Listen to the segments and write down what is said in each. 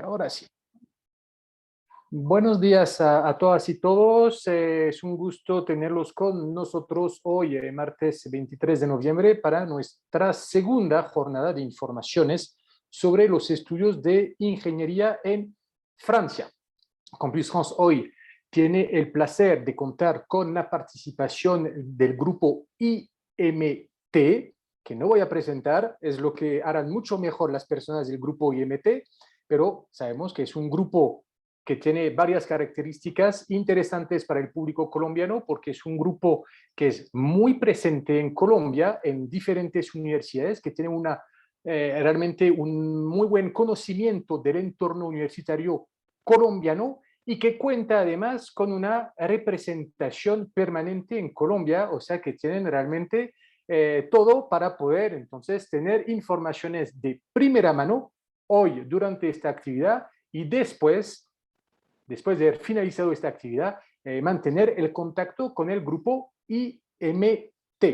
Ahora sí. Buenos días a todas y todos. Es un gusto tenerlos con nosotros hoy, martes 23 de noviembre, para nuestra segunda jornada de informaciones sobre los estudios de ingeniería en Francia. Campus France hoy tiene el placer de contar con la participación del grupo IMT, que no voy a presentar, es lo que harán mucho mejor las personas del grupo IMT, pero sabemos que es un grupo que tiene varias características interesantes para el público colombiano, porque es un grupo que es muy presente en Colombia, en diferentes universidades, que tiene realmente un muy buen conocimiento del entorno universitario colombiano y que cuenta además con una representación permanente en Colombia, o sea que tienen realmente todo para poder entonces tener informaciones de primera mano hoy durante esta actividad y después de haber finalizado esta actividad, mantener el contacto con el grupo IMT.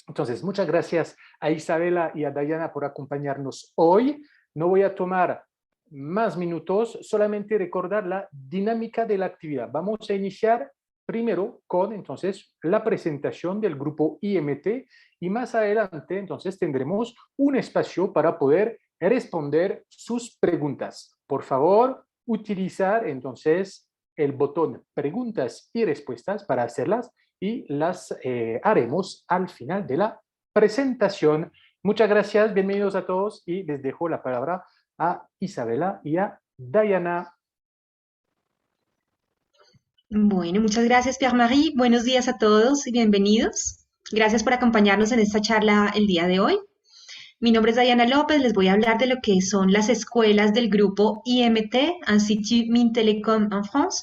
Entonces, muchas gracias a Isabela y a Dayana por acompañarnos hoy. No voy a tomar más minutos, solamente recordar la dinámica de la actividad. Vamos a iniciar primero con entonces la presentación del grupo IMT y más adelante entonces tendremos un espacio para poder responder sus preguntas. Por favor, utilizar entonces el botón preguntas y respuestas para hacerlas y las haremos al final de la presentación. Muchas gracias, bienvenidos a todos y les dejo la palabra a Isabela y a Dayana. Bueno, muchas gracias, Pierre-Marie. Buenos días a todos y bienvenidos. Gracias por acompañarnos en esta charla el día de hoy. Mi nombre es Dayana López, les voy a hablar de lo que son las escuelas del grupo IMT, Institut Mines Télécom en France,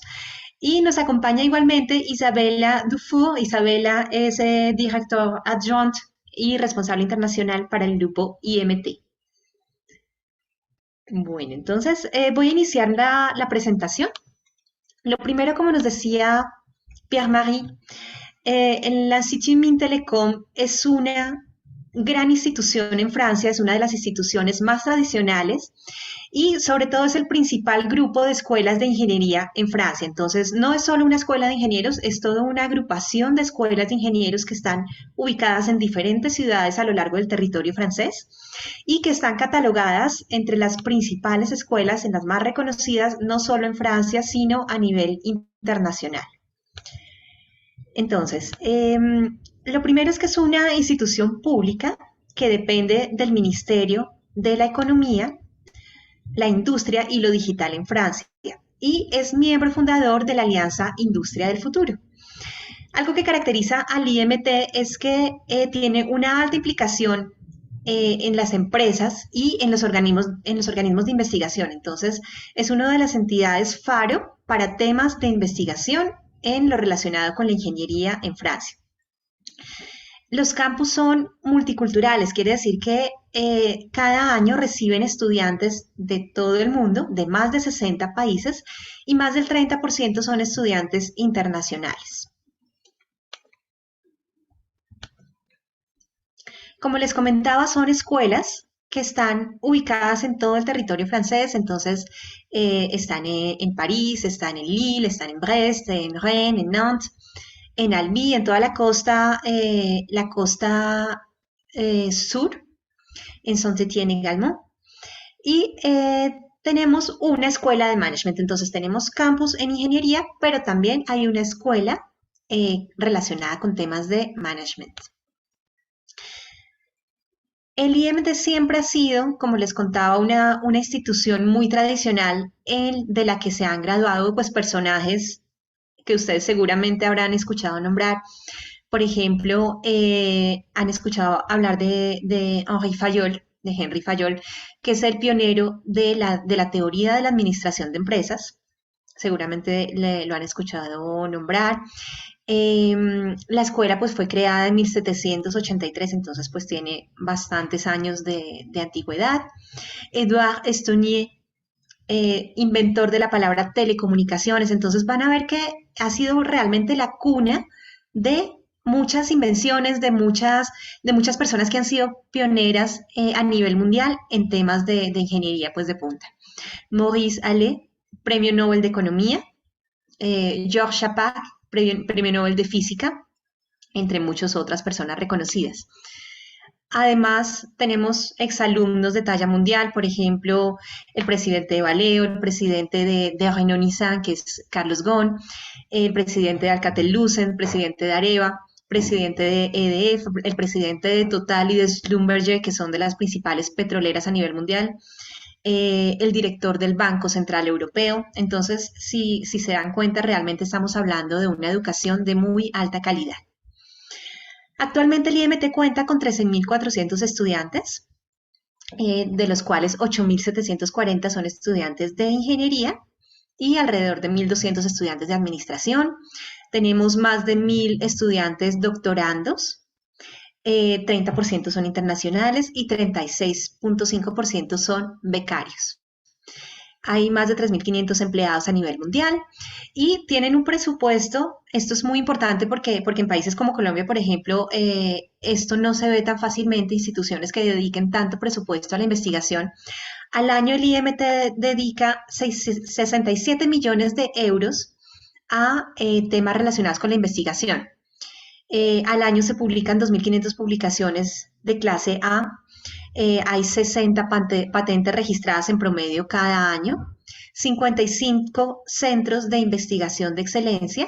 y nos acompaña igualmente Isabela Dufour. Isabela es director adjunct y responsable internacional para el grupo IMT. Bueno, entonces voy a iniciar la presentación. Lo primero, como nos decía Pierre-Marie, el Institut Mines Télécom es una gran institución en Francia, es una de las instituciones más tradicionales y sobre todo es el principal grupo de escuelas de ingeniería en Francia. Entonces, no es solo una escuela de ingenieros, es toda una agrupación de escuelas de ingenieros que están ubicadas en diferentes ciudades a lo largo del territorio francés y que están catalogadas entre las principales escuelas, en las más reconocidas, no solo en Francia, sino a nivel internacional. Entonces, lo primero es que es una institución pública que depende del Ministerio de la Economía, la Industria y lo Digital en Francia y es miembro fundador de la Alianza Industria del Futuro. Algo que caracteriza al IMT es que tiene una alta implicación en las empresas y en los organismos de investigación. Entonces, es una de las entidades faro para temas de investigación en lo relacionado con la ingeniería en Francia. Los campus son multiculturales, quiere decir que cada año reciben estudiantes de todo el mundo, de más de 60 países, y más del 30% son estudiantes internacionales. Como les comentaba, son escuelas que están ubicadas en todo el territorio francés, entonces están en París, están en Lille, están en Brest, en Rennes, en Nantes, en Albi, en toda la costa sur, en Saint-Étienne également. Y tenemos una escuela de management, entonces tenemos campus en ingeniería, pero también hay una escuela relacionada con temas de management. El IMT siempre ha sido, como les contaba, una institución muy tradicional de la que se han graduado pues, personajes que ustedes seguramente habrán escuchado nombrar. Por ejemplo, han escuchado hablar de Henri Fayol, que es el pionero de la teoría de la administración de empresas. Seguramente lo han escuchado nombrar. La escuela pues fue creada en 1783, entonces pues tiene bastantes años de antigüedad. Edouard Estonier, inventor de la palabra telecomunicaciones, entonces van a ver que ha sido realmente la cuna de muchas invenciones, de muchas personas que han sido pioneras a nivel mundial en temas de ingeniería pues de punta. Maurice Allais, Premio Nobel de Economía, Georges Chapak, Premio Nobel de Física, entre muchas otras personas reconocidas. Además, tenemos exalumnos de talla mundial, por ejemplo, el presidente de Valeo, el presidente de Renault-Nissan, que es Carlos Ghosn, el presidente de Alcatel-Lucent, el presidente de Areva, presidente de EDF, el presidente de Total y de Schlumberger, que son de las principales petroleras a nivel mundial, el director del Banco Central Europeo. Entonces, si se dan cuenta, realmente estamos hablando de una educación de muy alta calidad. Actualmente el IMT cuenta con 13.400 estudiantes, de los cuales 8.740 son estudiantes de ingeniería y alrededor de 1.200 estudiantes de administración. Tenemos más de 1.000 estudiantes doctorandos, 30% son internacionales y 36.5% son becarios. Hay más de 3.500 empleados a nivel mundial y tienen un presupuesto. Esto es muy importante porque en países como Colombia, por ejemplo, esto no se ve tan fácilmente, instituciones que dediquen tanto presupuesto a la investigación. Al año el IMT dedica 67 millones de euros a temas relacionados con la investigación. Al año se publican 2.500 publicaciones de clase A. Hay 60 patentes registradas en promedio cada año, 55 centros de investigación de excelencia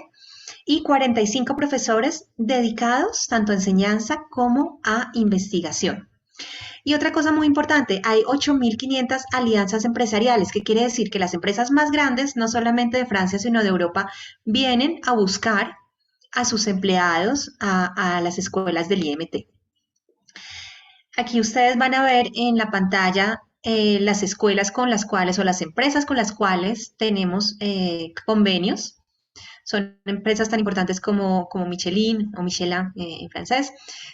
y 45 profesores dedicados tanto a enseñanza como a investigación. Y otra cosa muy importante, hay 8.500 alianzas empresariales, que quiere decir que las empresas más grandes, no solamente de Francia, sino de Europa, vienen a buscar a sus empleados a las escuelas del IMT. Aquí ustedes van a ver en la pantalla las escuelas con las cuales o las empresas con las cuales tenemos convenios. Son empresas tan importantes como Michelin o Michelin en francés,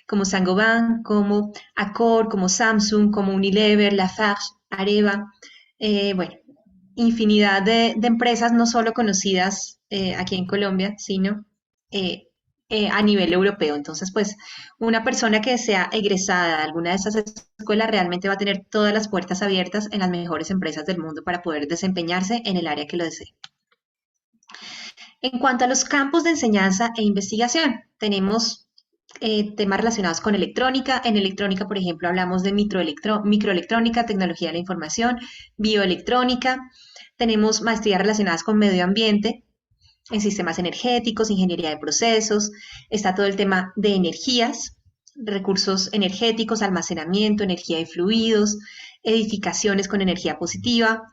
como Saint-Gobain, como Accor, como Samsung, como Unilever, Lafarge, Areva. Bueno, infinidad de empresas no solo conocidas aquí en Colombia, sino a nivel europeo. Entonces, pues, una persona que sea egresada de alguna de esas escuelas realmente va a tener todas las puertas abiertas en las mejores empresas del mundo para poder desempeñarse en el área que lo desee. En cuanto a los campos de enseñanza e investigación, tenemos temas relacionados con electrónica. En electrónica, por ejemplo, hablamos de microelectrónica, tecnología de la información, bioelectrónica. Tenemos maestrías relacionadas con medio ambiente, en sistemas energéticos, ingeniería de procesos. Está todo el tema de energías, recursos energéticos, almacenamiento, energía de fluidos, edificaciones con energía positiva.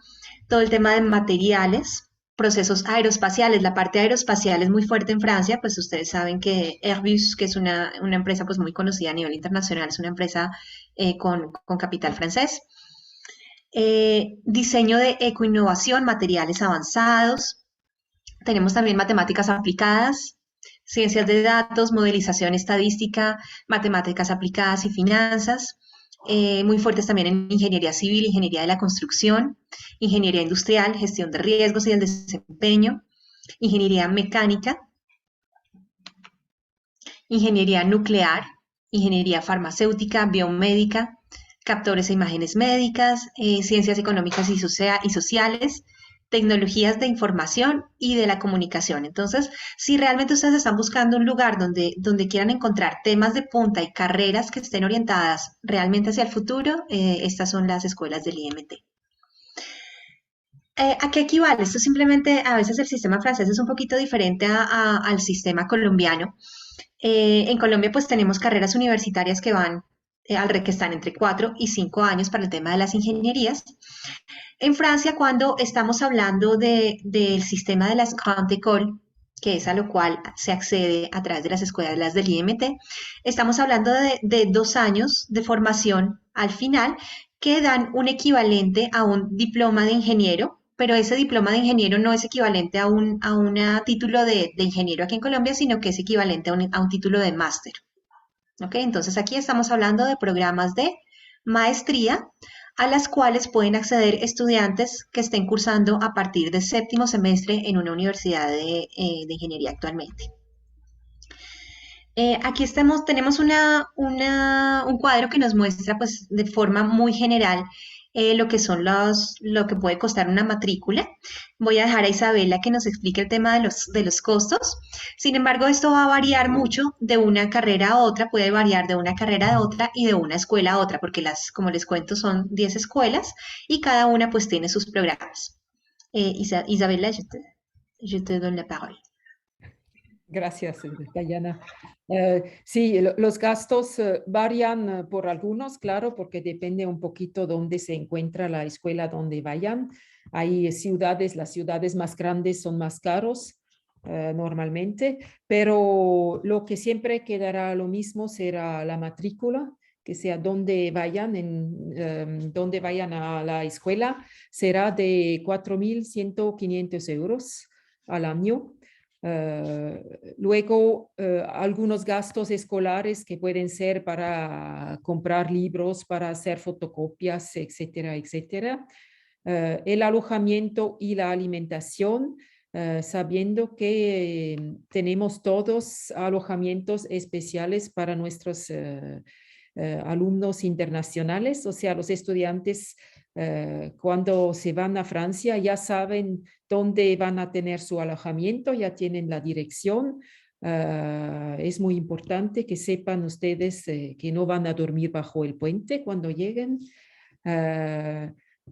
Todo el tema de materiales, procesos aeroespaciales. La parte aeroespacial es muy fuerte en Francia, pues ustedes saben que Airbus, que es una empresa pues muy conocida a nivel internacional, es una empresa con capital francés. Diseño de ecoinnovación, materiales avanzados. Tenemos también matemáticas aplicadas, ciencias de datos, modelización estadística, matemáticas aplicadas y finanzas. Muy fuertes también en ingeniería civil, ingeniería de la construcción, ingeniería industrial, gestión de riesgos y del desempeño, ingeniería mecánica, ingeniería nuclear, ingeniería farmacéutica, biomédica, captores e imágenes médicas, ciencias económicas y sociales, tecnologías de información y de la comunicación. Entonces, si realmente ustedes están buscando un lugar donde quieran encontrar temas de punta y carreras que estén orientadas realmente hacia el futuro, estas son las escuelas del IMT. ¿A qué equivale? Esto simplemente, a veces el sistema francés es un poquito diferente al sistema colombiano. En Colombia pues tenemos carreras universitarias que van, que están entre 4 y 5 años para el tema de las ingenierías. En Francia, cuando estamos hablando del sistema de las Grandes Écoles, que es a lo cual se accede a través de las escuelas del IMT, estamos hablando de 2 años de formación al final que dan un equivalente a un diploma de ingeniero, pero ese diploma de ingeniero no es equivalente a un título de ingeniero aquí en Colombia, sino que es equivalente a un título de máster. ¿Ok? Entonces aquí estamos hablando de programas de maestría a las cuales pueden acceder estudiantes que estén cursando a partir del 7º semestre en una universidad de ingeniería actualmente. Aquí tenemos un cuadro que nos muestra pues, de forma muy general lo que son lo que puede costar una matrícula. Voy a dejar a Isabela que nos explique el tema de los costos. Sin embargo, esto va a variar mucho de una carrera a otra, puede variar de una carrera a otra y de una escuela a otra, porque como les cuento, son 10 escuelas y cada una pues tiene sus programas. Isabela, je te donne la parole. Gracias, Dayana. Sí, los gastos varían por algunos, claro, porque depende un poquito dónde se encuentra la escuela donde vayan. Hay ciudades, las ciudades más grandes son más caros normalmente, pero lo que siempre quedará lo mismo será la matrícula, que sea donde vayan, donde vayan a la escuela, será de 4.100, 500 euros al año. Luego, algunos gastos escolares que pueden ser para comprar libros, para hacer fotocopias, etcétera, etcétera. El alojamiento y la alimentación, sabiendo que tenemos todos alojamientos especiales para nuestros alumnos internacionales, o sea, los estudiantes cuando se van a Francia ya saben dónde van a tener su alojamiento, ya tienen la dirección. Es muy importante que sepan ustedes que no van a dormir bajo el puente cuando lleguen.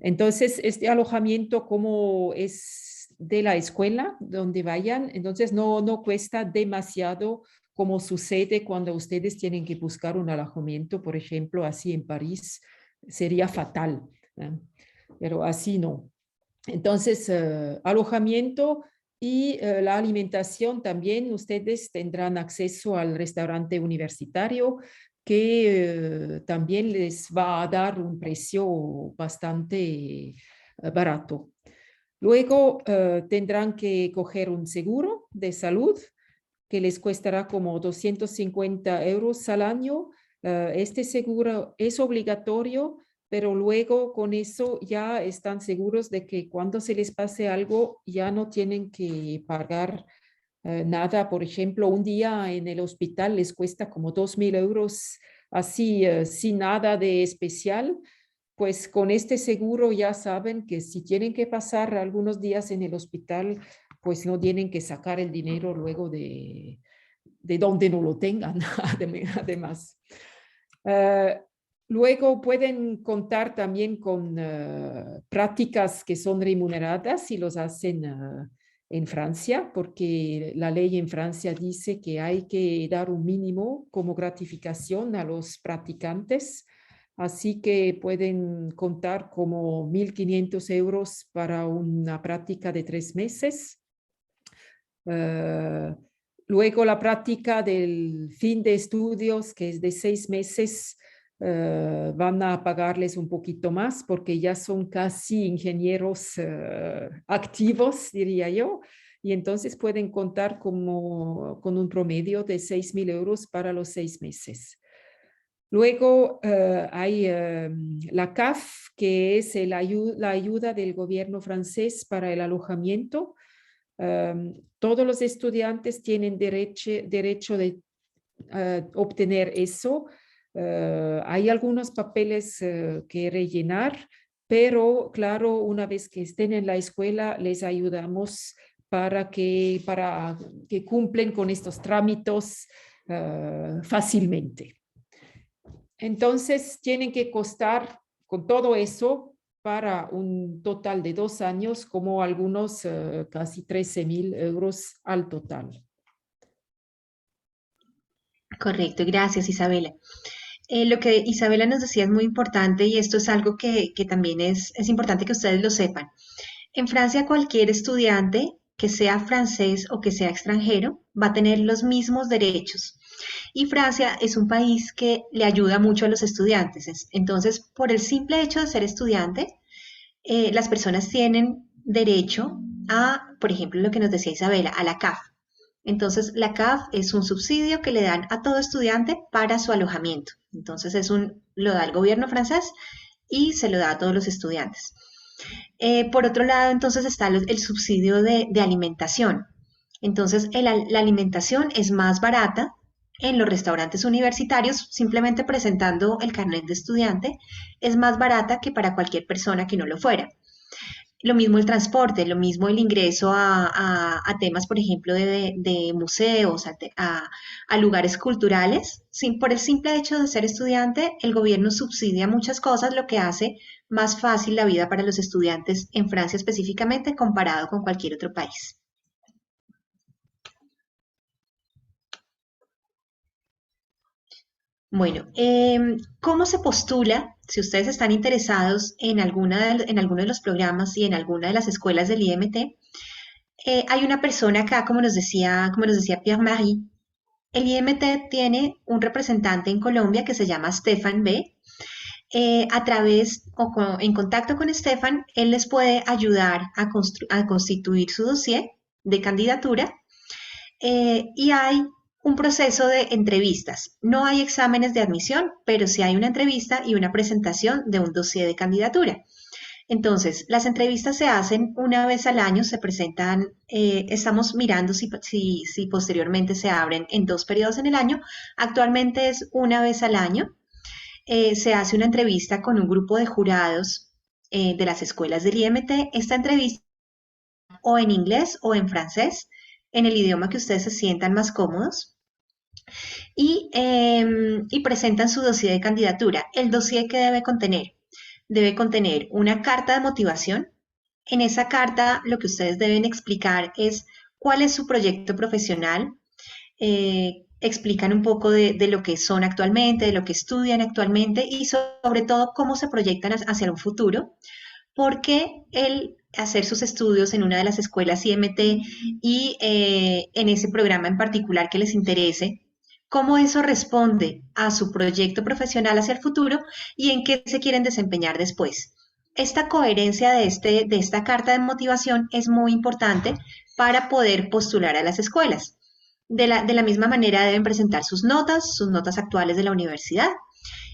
Entonces, este alojamiento como es de la escuela donde vayan, entonces no cuesta demasiado como sucede cuando ustedes tienen que buscar un alojamiento, por ejemplo, así en París, sería fatal, pero así no. Entonces, alojamiento y la alimentación también, ustedes tendrán acceso al restaurante universitario que también les va a dar un precio bastante barato. Luego tendrán que coger un seguro de salud que les costará como 250 euros al año. Este seguro es obligatorio, pero luego con eso ya están seguros de que cuando se les pase algo ya no tienen que pagar nada. Por ejemplo, un día en el hospital les cuesta como 2.000 euros así, sin nada de especial. Pues con este seguro ya saben que si tienen que pasar algunos días en el hospital, pues no tienen que sacar el dinero luego de donde no lo tengan, además. Luego pueden contar también con prácticas que son remuneradas y los hacen en Francia, porque la ley en Francia dice que hay que dar un mínimo como gratificación a los practicantes. Así que pueden contar como 1.500 euros para una práctica de 3 meses. Luego la práctica del fin de estudios, que es de 6 meses, van a pagarles un poquito más porque ya son casi ingenieros activos, diría yo, y entonces pueden contar como, con un promedio de 6.000 euros para los 6 meses. Luego hay la CAF, que es la ayuda del gobierno francés para el alojamiento. Todos los estudiantes tienen derecho de obtener eso. Hay algunos papeles que rellenar, pero claro, una vez que estén en la escuela, les ayudamos para que cumplen con estos trámites fácilmente. Entonces, tienen que costar con todo eso para un total de 2 años, como algunos casi 13.000 euros al total. Correcto, gracias Isabela. Lo que Isabela nos decía es muy importante y esto es algo que también es importante que ustedes lo sepan. En Francia, cualquier estudiante que sea francés o que sea extranjero va a tener los mismos derechos. Y Francia es un país que le ayuda mucho a los estudiantes. Entonces, por el simple hecho de ser estudiante, las personas tienen derecho a, por ejemplo, lo que nos decía Isabela, a la CAF. Entonces, la CAF es un subsidio que le dan a todo estudiante para su alojamiento. Entonces, lo da el gobierno francés y se lo da a todos los estudiantes. Por otro lado, entonces está el subsidio de alimentación. Entonces, la alimentación es más barata en los restaurantes universitarios, simplemente presentando el carnet de estudiante, es más barata que para cualquier persona que no lo fuera. Lo mismo el transporte, lo mismo el ingreso a temas, por ejemplo, de museos, a lugares culturales. Por el simple hecho de ser estudiante, el gobierno subsidia muchas cosas, lo que hace más fácil la vida para los estudiantes en Francia específicamente comparado con cualquier otro país. Bueno, ¿cómo se postula? Si ustedes están interesados en en alguno de los programas y en alguna de las escuelas del IMT, hay una persona acá, como nos decía Pierre-Marie. El IMT tiene un representante en Colombia que se llama Stefan B. A través en contacto con Stefan, él les puede ayudar a constituir su dossier de candidatura, y hay un proceso de entrevistas. No hay exámenes de admisión, pero sí hay una entrevista y una presentación de un dossier de candidatura. Entonces, las entrevistas se hacen una vez al año, se presentan, estamos mirando si posteriormente se abren en 2 periodos en el año. Actualmente es una vez al año. Se hace una entrevista con un grupo de jurados de las escuelas del IMT. Esta entrevista o en inglés o en francés, en el idioma que ustedes se sientan más cómodos. Y presentan su dossier de candidatura. El dossier que debe contener una carta de motivación. En esa carta lo que ustedes deben explicar es cuál es su proyecto profesional, explican un poco de lo que son actualmente, de lo que estudian actualmente y sobre todo cómo se proyectan hacia un futuro, porque el hacer sus estudios en una de las escuelas IMT y en ese programa en particular que les interese, cómo eso responde a su proyecto profesional hacia el futuro y en qué se quieren desempeñar después. Esta coherencia de esta carta de motivación es muy importante para poder postular a las escuelas. De la misma manera deben presentar sus notas actuales de la universidad,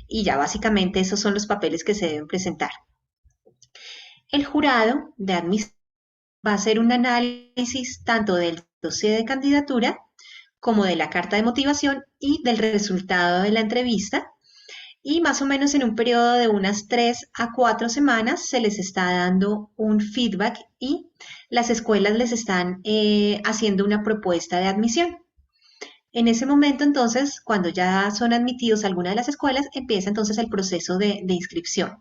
y ya básicamente esos son los papeles que se deben presentar. El jurado de admisión va a hacer un análisis tanto del dossier de candidatura como de la carta de motivación y del resultado de la entrevista, y más o menos en un periodo de unas 3 a 4 semanas se les está dando un feedback y las escuelas les están haciendo una propuesta de admisión. En ese momento, entonces, cuando ya son admitidos a alguna de las escuelas, empieza entonces el proceso de inscripción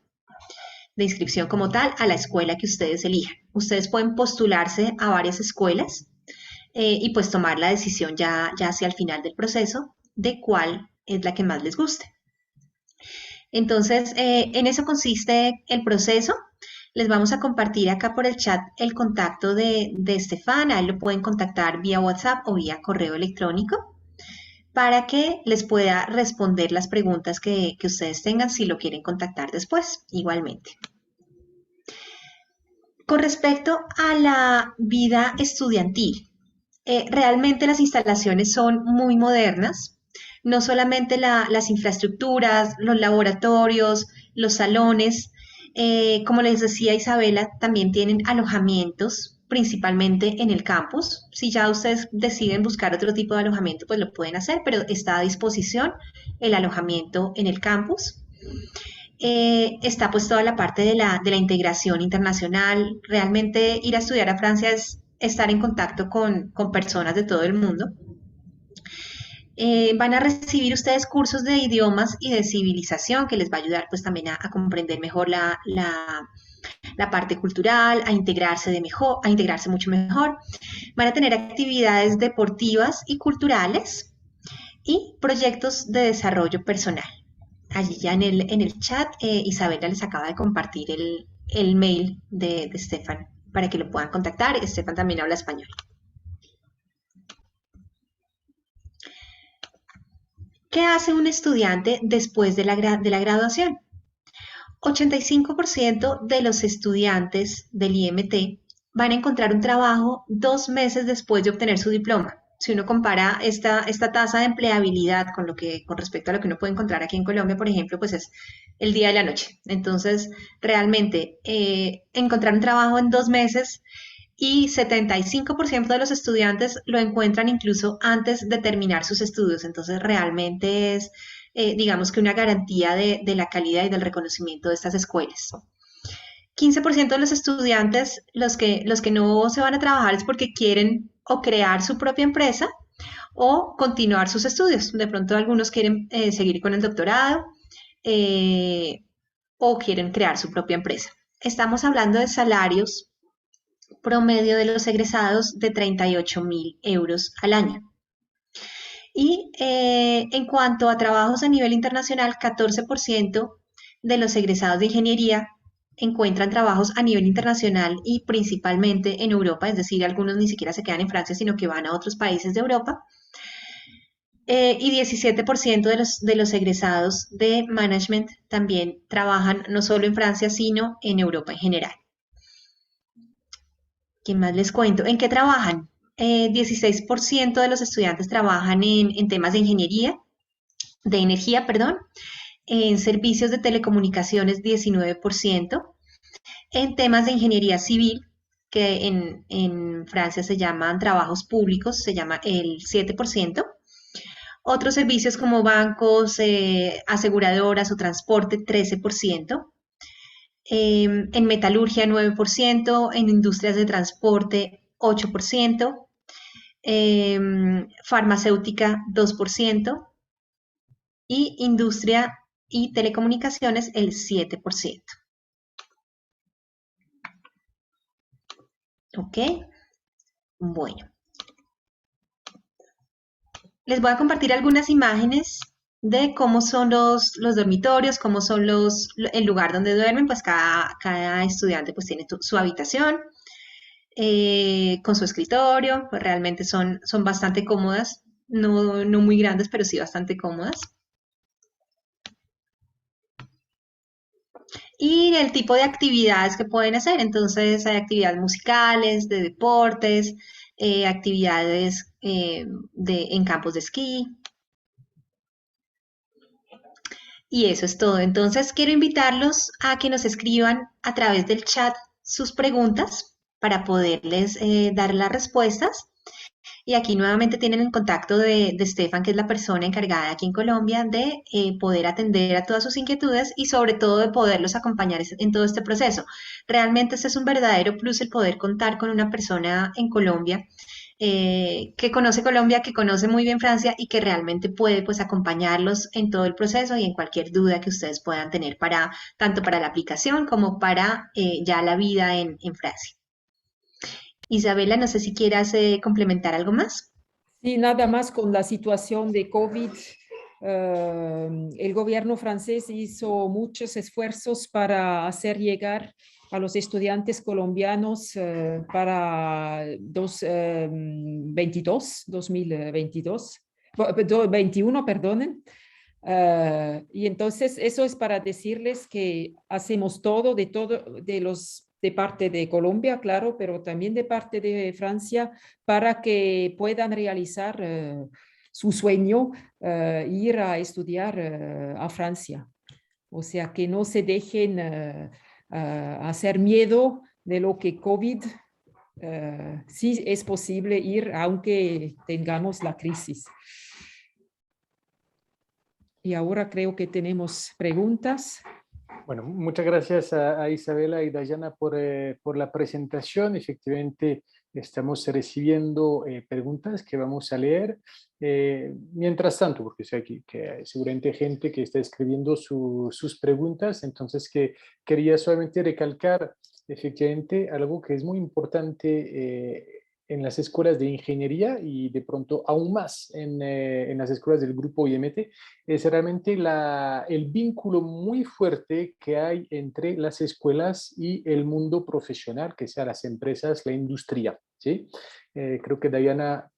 como tal a la escuela que ustedes elijan. Ustedes pueden postularse a varias escuelas y pues tomar la decisión ya hacia el final del proceso de cuál es la que más les guste. Entonces, en eso consiste el proceso. Les vamos a compartir acá por el chat el contacto de Stefan. A él lo pueden contactar vía WhatsApp o vía correo electrónico para que les pueda responder las preguntas que ustedes tengan si lo quieren contactar después, igualmente. Con respecto a la vida estudiantil, realmente las instalaciones son muy modernas. No solamente las infraestructuras, los laboratorios, los salones, como les decía Isabela, también tienen alojamientos, principalmente en el campus. Si ya ustedes deciden buscar otro tipo de alojamiento, pues lo pueden hacer, pero está a disposición el alojamiento en el campus. Está pues toda la parte de la integración internacional. Realmente ir a estudiar a Francia es estar en contacto con personas de todo el mundo. Van a recibir ustedes cursos de idiomas y de civilización que les va a ayudar pues también a comprender mejor la parte cultural, a integrarse mucho mejor. Van a tener actividades deportivas y culturales y proyectos de desarrollo personal. Allí ya en el chat Isabela les acaba de compartir el mail de Stefan para que lo puedan contactar. Stefan también habla español. ¿Qué hace un estudiante después de la graduación? 85% de los estudiantes del IMT van a encontrar un trabajo 2 meses después de obtener su diploma. Si uno compara esta tasa de empleabilidad con respecto a lo que uno puede encontrar aquí en Colombia, por ejemplo, pues es el día y la noche. Entonces, realmente, encontrar un trabajo en 2 meses y 75% de los estudiantes lo encuentran incluso antes de terminar sus estudios. Entonces, realmente es, digamos que una garantía de la calidad y del reconocimiento de estas escuelas. 15% de los estudiantes, los que no se van a trabajar es porque quieren o crear su propia empresa o continuar sus estudios. De pronto algunos quieren seguir con el doctorado o quieren crear su propia empresa. Estamos hablando de salarios promedio de los egresados de 38.000 euros al año. Y en cuanto a trabajos a nivel internacional, 14% de los egresados de ingeniería encuentran trabajos a nivel internacional y principalmente en Europa, es decir, algunos ni siquiera se quedan en Francia, sino que van a otros países de Europa. Y 17% de los egresados de management también trabajan no solo en Francia, sino en Europa en general. ¿Qué más les cuento? ¿En qué trabajan? 16% de los estudiantes trabajan en temas de ingeniería, de energía, perdón, en servicios de telecomunicaciones 19%, en temas de ingeniería civil, que en Francia se llaman trabajos públicos, se llama el 7%, otros servicios como bancos, aseguradoras o transporte 13%, en metalurgia 9%, en industrias de transporte 8%, farmacéutica 2% y industria y telecomunicaciones el 7%. ¿Ok? Bueno. Les voy a compartir algunas imágenes de cómo son los dormitorios, cómo son el lugar donde duermen, pues cada estudiante pues tiene su habitación con su escritorio, pues realmente son bastante cómodas, no muy grandes, pero sí bastante cómodas. Y el tipo de actividades que pueden hacer, entonces hay actividades musicales, de deportes, actividades en campos de esquí. Y eso es todo. Entonces, quiero invitarlos a que nos escriban a través del chat sus preguntas para poderles dar las respuestas. Y aquí nuevamente tienen el contacto de Stefan, que es la persona encargada aquí en Colombia de poder atender a todas sus inquietudes y sobre todo de poderlos acompañar en todo este proceso. Realmente este es un verdadero plus el poder contar con una persona en Colombia que conoce Colombia, que conoce muy bien Francia y que realmente puede pues acompañarlos en todo el proceso y en cualquier duda que ustedes puedan tener tanto para la aplicación como para ya la vida en Francia. Isabela, no sé si quieras complementar algo más. Sí, nada más con la situación de COVID. El gobierno francés hizo muchos esfuerzos para hacer llegar a los estudiantes colombianos para 2022, 21, perdonen. Y entonces eso es para decirles que hacemos todo de parte de Colombia, claro, pero también de parte de Francia para que puedan realizar su sueño, ir a estudiar a Francia. O sea, que no se dejen hacer miedo de lo que COVID. Sí es posible ir aunque tengamos la crisis. Y ahora creo que tenemos preguntas. Bueno, muchas gracias a Isabela y Dayana por la presentación. Efectivamente, estamos recibiendo preguntas que vamos a leer. Mientras tanto, porque sé que hay seguramente gente que está escribiendo sus preguntas, entonces quería solamente recalcar efectivamente algo que es muy importante en las escuelas de ingeniería y de pronto aún más en las escuelas del grupo IMT, es realmente el vínculo muy fuerte que hay entre las escuelas y el mundo profesional, que sea las empresas, la industria, ¿sí? Creo que Diana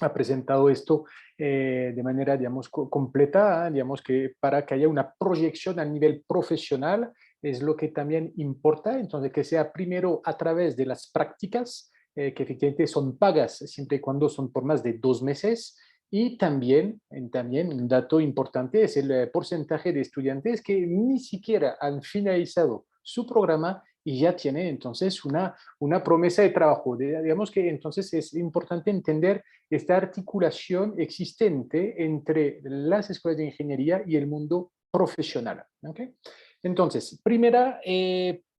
ha presentado esto de manera, digamos, completa, digamos que para que haya una proyección a nivel profesional es lo que también importa, entonces que sea primero a través de las prácticas, que efectivamente son pagas siempre y cuando son por más de 2 meses, y también un dato importante es el porcentaje de estudiantes que ni siquiera han finalizado su programa y ya tiene entonces una promesa de trabajo. Digamos que entonces es importante entender esta articulación existente entre las escuelas de ingeniería y el mundo profesional. ¿Okay? Entonces, primera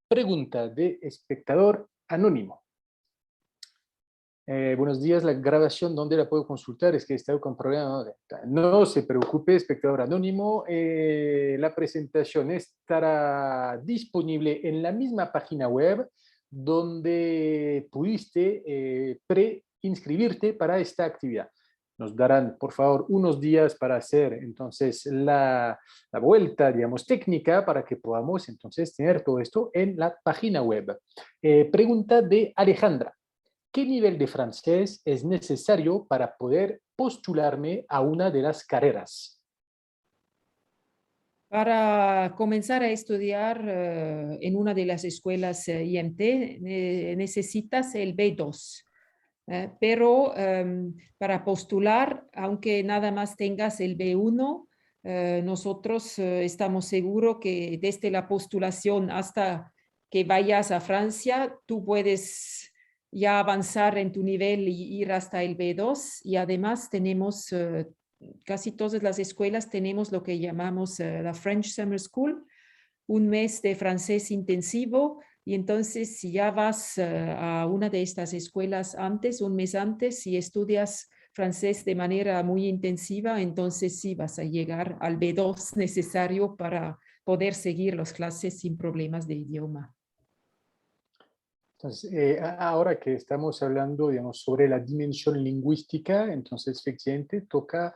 pregunta de espectador anónimo. Buenos días, la grabación, ¿dónde la puedo consultar? Es que he estado con problemas. No se preocupe, espectador anónimo. La presentación estará disponible en la misma página web donde pudiste pre-inscribirte para esta actividad. Nos darán, por favor, unos días para hacer entonces la vuelta, digamos, técnica para que podamos entonces tener todo esto en la página web. Pregunta de Alejandra. ¿Qué nivel de francés es necesario para poder postularme a una de las carreras? Para comenzar a estudiar en una de las escuelas IMT necesitas el B2. Pero para postular, aunque nada más tengas el B1, nosotros estamos seguros que desde la postulación hasta que vayas a Francia, tú puedes ya avanzar en tu nivel y ir hasta el B2. Y además tenemos, casi todas las escuelas tenemos lo que llamamos la French Summer School, un mes de francés intensivo. Y entonces, si ya vas a una de estas escuelas antes, un mes antes, y estudias francés de manera muy intensiva, entonces sí vas a llegar al B2 necesario para poder seguir las clases sin problemas de idioma. Entonces, ahora que estamos hablando, digamos, sobre la dimensión lingüística, entonces, efectivamente, toca,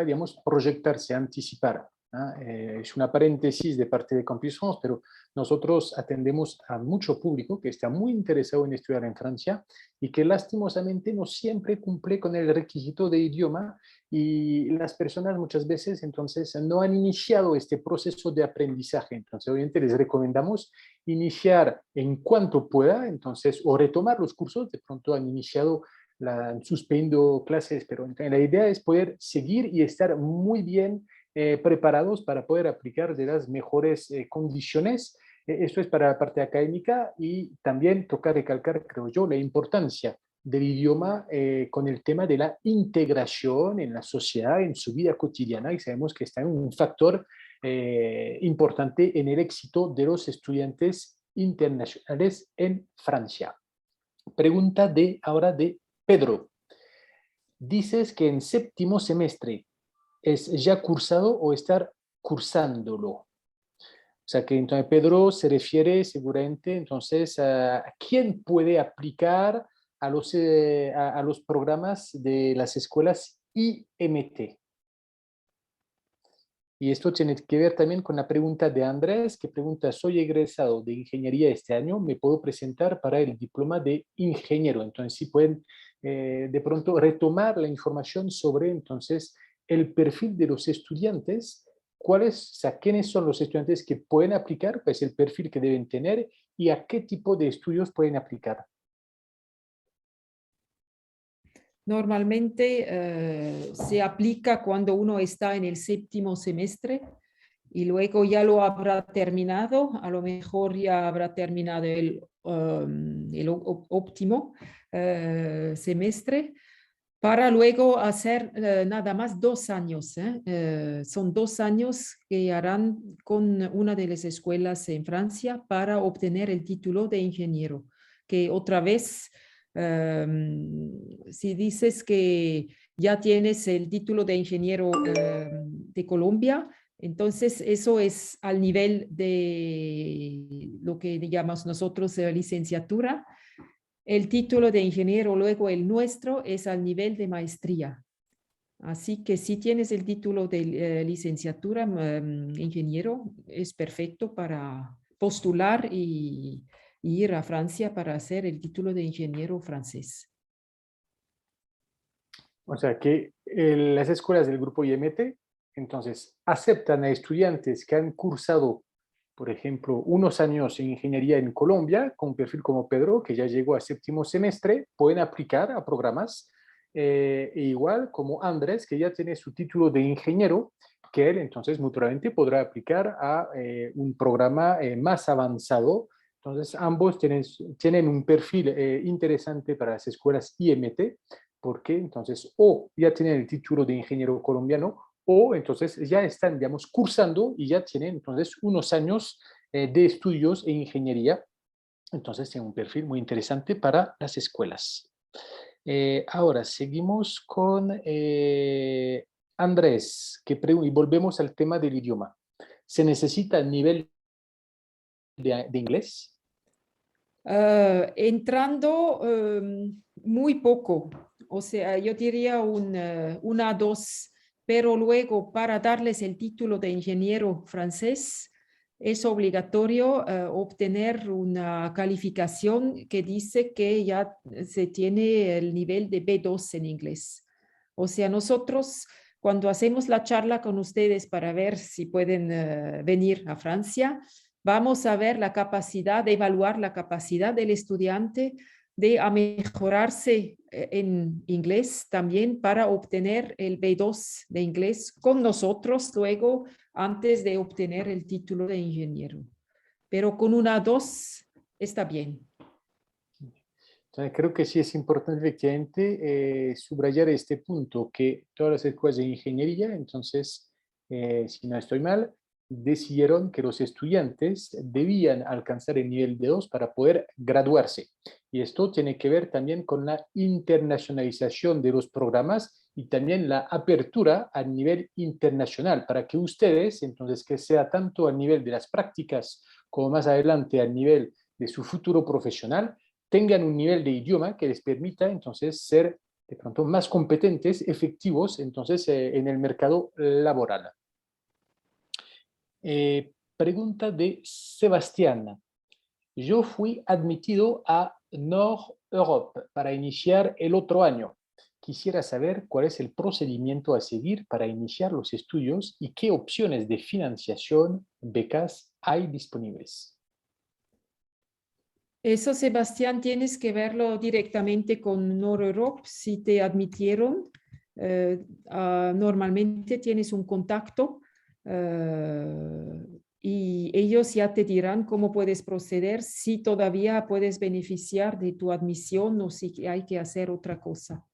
digamos, proyectarse, anticipar. ¿Ah? Es una paréntesis de parte de Campus France, pero nosotros atendemos a mucho público que está muy interesado en estudiar en Francia y que lastimosamente no siempre cumple con el requisito de idioma, y las personas muchas veces entonces no han iniciado este proceso de aprendizaje. Entonces, obviamente les recomendamos iniciar en cuanto pueda, entonces, o retomar los cursos. De pronto han iniciado, han suspendido clases, pero la idea es poder seguir y estar muy bien preparados para poder aplicar de las mejores condiciones. Esto es para la parte académica, y también toca recalcar, creo yo, la importancia del idioma con el tema de la integración en la sociedad, en su vida cotidiana, y sabemos que está en un factor importante en el éxito de los estudiantes internacionales en Francia. Pregunta ahora de Pedro. Dices que en séptimo semestre es ya cursado o estar cursándolo. O sea que entonces Pedro se refiere seguramente entonces a quién puede aplicar a los programas de las escuelas IMT. Y esto tiene que ver también con la pregunta de Andrés, que pregunta: soy egresado de ingeniería este año, ¿me puedo presentar para el diploma de ingeniero? Entonces, si pueden de pronto retomar la información sobre entonces el perfil de los estudiantes, quiénes son los estudiantes que pueden aplicar, pues el perfil que deben tener y a qué tipo de estudios pueden aplicar. Normalmente se aplica cuando uno está en el séptimo semestre y luego ya lo habrá terminado, a lo mejor ya habrá terminado el óptimo semestre, para luego hacer nada más 2 años. Son 2 años que harán con una de las escuelas en Francia para obtener el título de ingeniero, que otra vez... si dices que ya tienes el título de ingeniero de Colombia, entonces eso es al nivel de lo que llamamos nosotros licenciatura. El título de ingeniero, luego el nuestro, es al nivel de maestría. Así que si tienes el título de licenciatura ingeniero, es perfecto para postular y ir a Francia para hacer el título de ingeniero francés. O sea que las escuelas del grupo IMT entonces aceptan a estudiantes que han cursado, por ejemplo, unos años en ingeniería en Colombia, con un perfil como Pedro, que ya llegó a séptimo semestre, pueden aplicar a programas, e igual como Andrés, que ya tiene su título de ingeniero, que él entonces muy probablemente podrá aplicar a un programa más avanzado Entonces, ambos tienen un perfil interesante para las escuelas IMT, porque entonces o ya tienen el título de ingeniero colombiano o entonces ya están, digamos, cursando y ya tienen entonces unos años de estudios en ingeniería. Entonces, tiene un perfil muy interesante para las escuelas. Ahora, seguimos con Andrés, y volvemos al tema del idioma. ¿Se necesita el nivel de inglés? Entrando muy poco, o sea, yo diría una A2, pero luego para darles el título de ingeniero francés es obligatorio obtener una calificación que dice que ya se tiene el nivel de B2 en inglés. O sea, nosotros cuando hacemos la charla con ustedes para ver si pueden venir a Francia, vamos a ver la capacidad, de evaluar la capacidad del estudiante de mejorarse en inglés también para obtener el B2 de inglés con nosotros luego antes de obtener el título de ingeniero. Pero con una A2 está bien. Entonces, creo que sí es importante efectivamente subrayar este punto, que todas las escuelas de ingeniería, entonces, si no estoy mal, decidieron que los estudiantes debían alcanzar el nivel B2 para poder graduarse. Y esto tiene que ver también con la internacionalización de los programas y también la apertura a nivel internacional, para que ustedes, entonces, que sea tanto a nivel de las prácticas como más adelante a nivel de su futuro profesional, tengan un nivel de idioma que les permita entonces ser de pronto más competentes, efectivos entonces en el mercado laboral. Pregunta de Sebastián. Yo fui admitido a Nord Europe para iniciar el otro año. Quisiera saber cuál es el procedimiento a seguir para iniciar los estudios y qué opciones de financiación, becas hay disponibles. Eso, Sebastián, tienes que verlo directamente con Nord-Europe si te admitieron. Normalmente tienes un contacto y ellos ya te dirán cómo puedes proceder, si todavía puedes beneficiar de tu admisión o si hay que hacer otra cosa.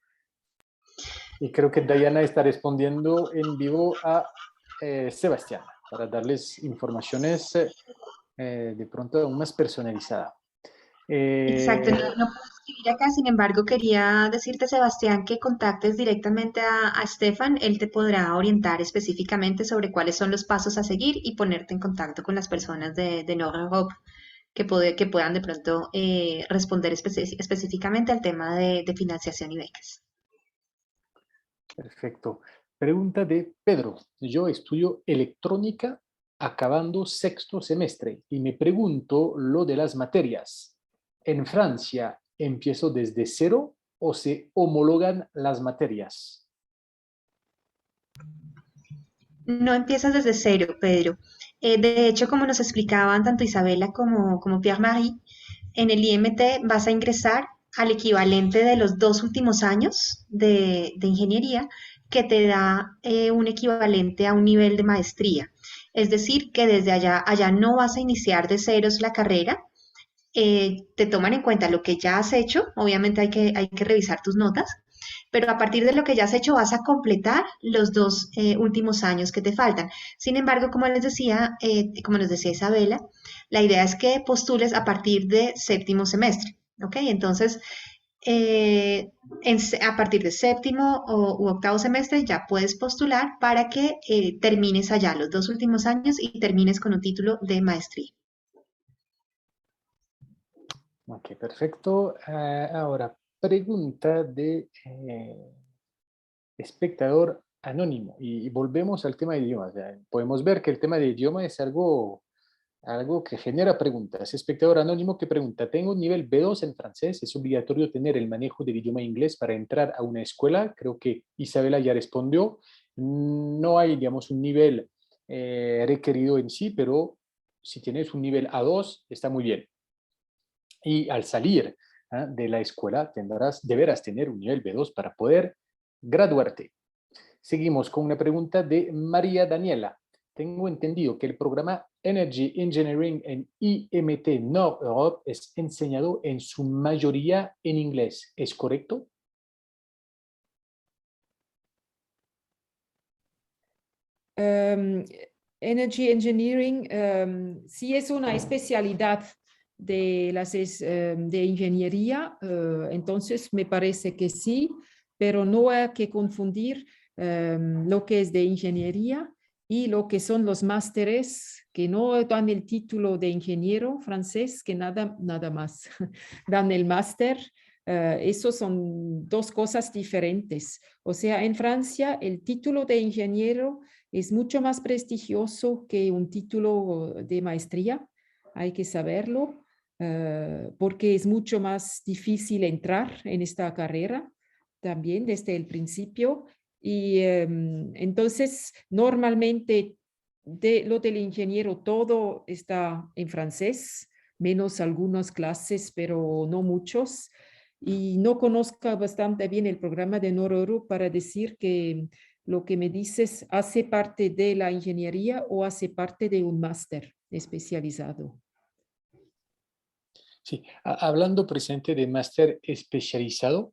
Y creo que Diana está respondiendo en vivo a Sebastián para darles informaciones de pronto aún más personalizadas. Exacto, no puedo escribir acá, sin embargo, quería decirte, Sebastián, que contactes directamente a Stefan, él te podrá orientar específicamente sobre cuáles son los pasos a seguir y ponerte en contacto con las personas de Nord Europe que puedan de pronto responder específicamente al tema de financiación y becas. Perfecto. Pregunta de Pedro. Yo estudio electrónica acabando sexto semestre y me pregunto lo de las materias. ¿En Francia empiezo desde cero o se homologan las materias? No empiezas desde cero, Pedro. De hecho, como nos explicaban tanto Isabela como Pierre-Marie, en el IMT vas a ingresar al equivalente de los 2 últimos años de ingeniería, que te da un equivalente a un nivel de maestría. Es decir, que desde allá no vas a iniciar de ceros la carrera. Te toman en cuenta lo que ya has hecho, obviamente hay que revisar tus notas, pero a partir de lo que ya has hecho vas a completar los 2 últimos años que te faltan. Sin embargo, como les decía, como nos decía Isabela, la idea es que postules a partir de séptimo semestre, ¿ok? Entonces, a partir de séptimo u octavo semestre ya puedes postular para que termines allá los 2 últimos años y termines con un título de maestría. Ok, perfecto. Ahora, pregunta de espectador anónimo. Y volvemos al tema de idiomas. Podemos ver que el tema de idioma es algo que genera preguntas. Espectador anónimo que pregunta, tengo un nivel B2 en francés, ¿es obligatorio tener el manejo del idioma inglés para entrar a una escuela? Creo que Isabela ya respondió. No hay, digamos, un nivel requerido en sí, pero si tienes un nivel A2, está muy bien. Y al salir de la escuela deberás tener un nivel B2 para poder graduarte. Seguimos con una pregunta de María Daniela. tengo entendido que el programa Energy Engineering en IMT Nord Europe es enseñado en su mayoría en inglés. ¿Es correcto? Um, Energy Engineering sí es una especialidad de de ingeniería, entonces me parece que sí, pero no hay que confundir lo que es de ingeniería y lo que son los másteres que no dan el título de ingeniero francés, que nada más dan el máster. Esos son dos cosas diferentes. O sea, en Francia el título de ingeniero es mucho más prestigioso que un título de maestría, hay que saberlo, porque es mucho más difícil entrar en esta carrera también desde el principio. Y entonces, normalmente lo del ingeniero todo está en francés, menos algunas clases, pero no muchos. Y no conozco bastante bien el programa de Nororo para decir que lo que me dices hace parte de la ingeniería o hace parte de un máster especializado. Sí, hablando presente de máster especializado,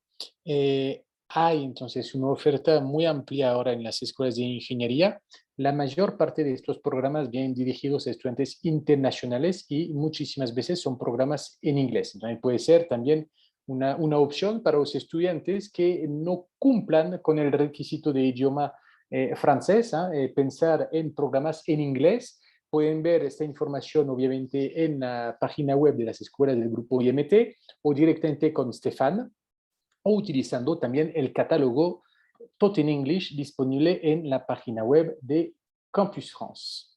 hay entonces una oferta muy amplia ahora en las escuelas de ingeniería. La mayor parte de estos programas vienen dirigidos a estudiantes internacionales y muchísimas veces son programas en inglés. Entonces puede ser también una opción para los estudiantes que no cumplan con el requisito de idioma francés, pensar en programas en inglés. Pueden ver esta información obviamente en la página web de las escuelas del grupo IMT o directamente con Stefan o utilizando también el catálogo Tot in English disponible en la página web de Campus France.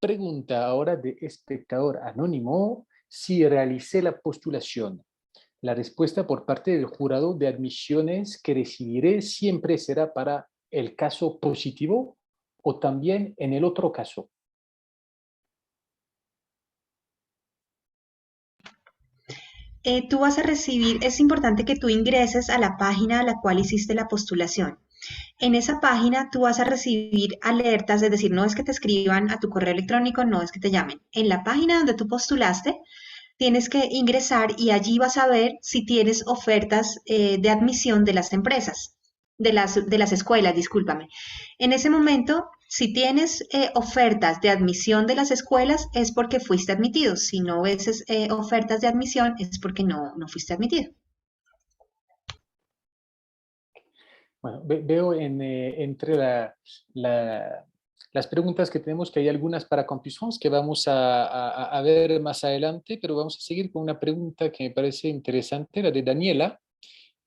Pregunta ahora de espectador anónimo si realicé la postulación. La respuesta por parte del jurado de admisiones que recibiré siempre será para el caso positivo o también en el otro caso. Tú vas a recibir, es importante que tú ingreses a la página a la cual hiciste la postulación. En esa página tú vas a recibir alertas, es decir, no es que te escriban a tu correo electrónico, no es que te llamen. En la página donde tú postulaste, tienes que ingresar y allí vas a ver si tienes ofertas de admisión de las empresas, de las escuelas, discúlpame. En ese momento, si tienes ofertas de admisión de las escuelas, es porque fuiste admitido. Si no ves ofertas de admisión, es porque no fuiste admitido. Bueno, veo entre las preguntas que tenemos que hay algunas para Campus France que vamos a ver más adelante, pero vamos a seguir con una pregunta que me parece interesante, la de Daniela,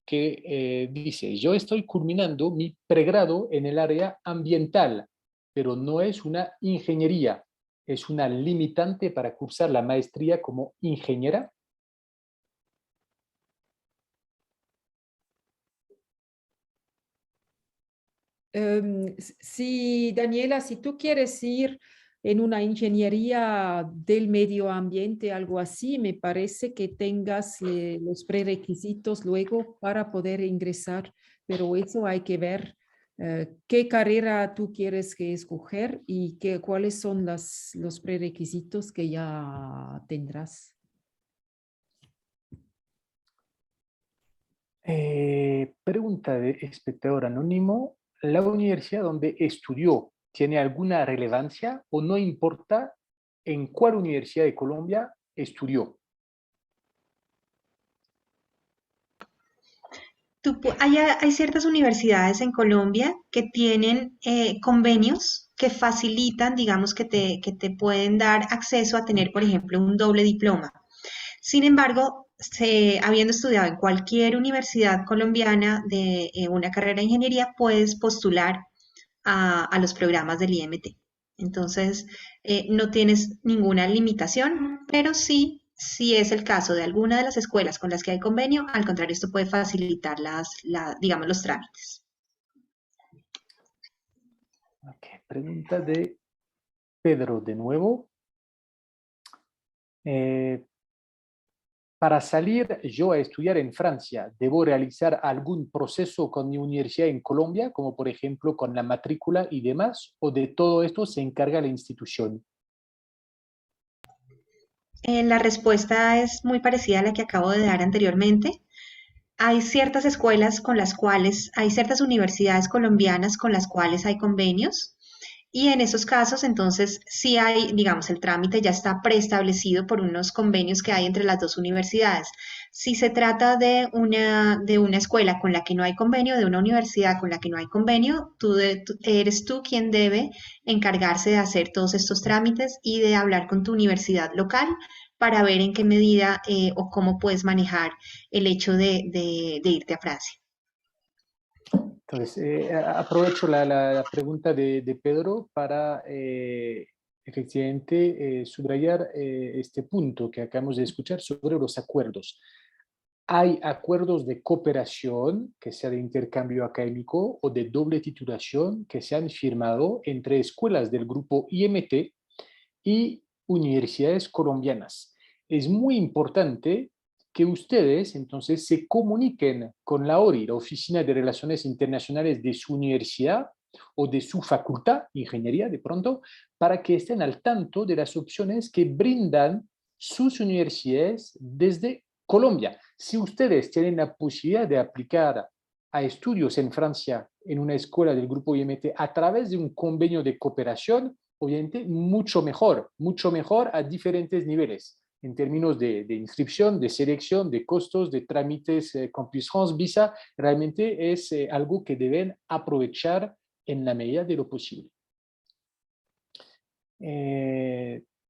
que dice, yo estoy culminando mi pregrado en el área ambiental, pero no es una ingeniería, es una limitante para cursar la maestría como ingeniera. Sí, Daniela, si tú quieres ir en una ingeniería del medio ambiente, algo así, me parece que tengas los prerequisitos luego para poder ingresar, pero eso hay que ver qué carrera tú quieres que escoger y cuáles son los prerequisitos que ya tendrás. Pregunta de espectador anónimo. ¿La universidad donde estudió tiene alguna relevancia o no importa en cuál universidad de Colombia estudió? Hay ciertas universidades en Colombia que tienen convenios que facilitan, digamos, que te pueden dar acceso a tener, por ejemplo, un doble diploma. Sin embargo, habiendo estudiado en cualquier universidad colombiana de una carrera de ingeniería, puedes postular a los programas del IMT. Entonces, no tienes ninguna limitación, pero sí, si es el caso de alguna de las escuelas con las que hay convenio, al contrario, esto puede facilitar digamos, los trámites. Okay. Pregunta de Pedro de nuevo. para salir yo a estudiar en Francia, ¿debo realizar algún proceso con mi universidad en Colombia, como por ejemplo con la matrícula y demás, o de todo esto se encarga la institución? La respuesta es muy parecida a la que acabo de dar anteriormente. Hay ciertas escuelas con las cuales, hay ciertas universidades colombianas con las cuales hay convenios y en esos casos entonces sí hay, digamos, el trámite ya está preestablecido por unos convenios que hay entre las dos universidades. Si se trata de una escuela con la que no hay convenio, de una universidad con la que no hay convenio, eres tú quien debe encargarse de hacer todos estos trámites y de hablar con tu universidad local para ver en qué medida o cómo puedes manejar el hecho de irte a Francia. Entonces, aprovecho la pregunta de Pedro para efectivamente subrayar este punto que acabamos de escuchar sobre los acuerdos. Hay acuerdos de cooperación, que sea de intercambio académico o de doble titulación, que se han firmado entre escuelas del grupo IMT y universidades colombianas. Es muy importante que ustedes entonces se comuniquen con la ORI, la Oficina de Relaciones Internacionales de su universidad o de su facultad, ingeniería de pronto, para que estén al tanto de las opciones que brindan sus universidades desde Colombia. Si ustedes tienen la posibilidad de aplicar a estudios en Francia en una escuela del grupo IMT a través de un convenio de cooperación, obviamente mucho mejor a diferentes niveles, en términos de inscripción, de selección, de costos, de trámites, Campus France, visa, realmente es algo que deben aprovechar en la medida de lo posible.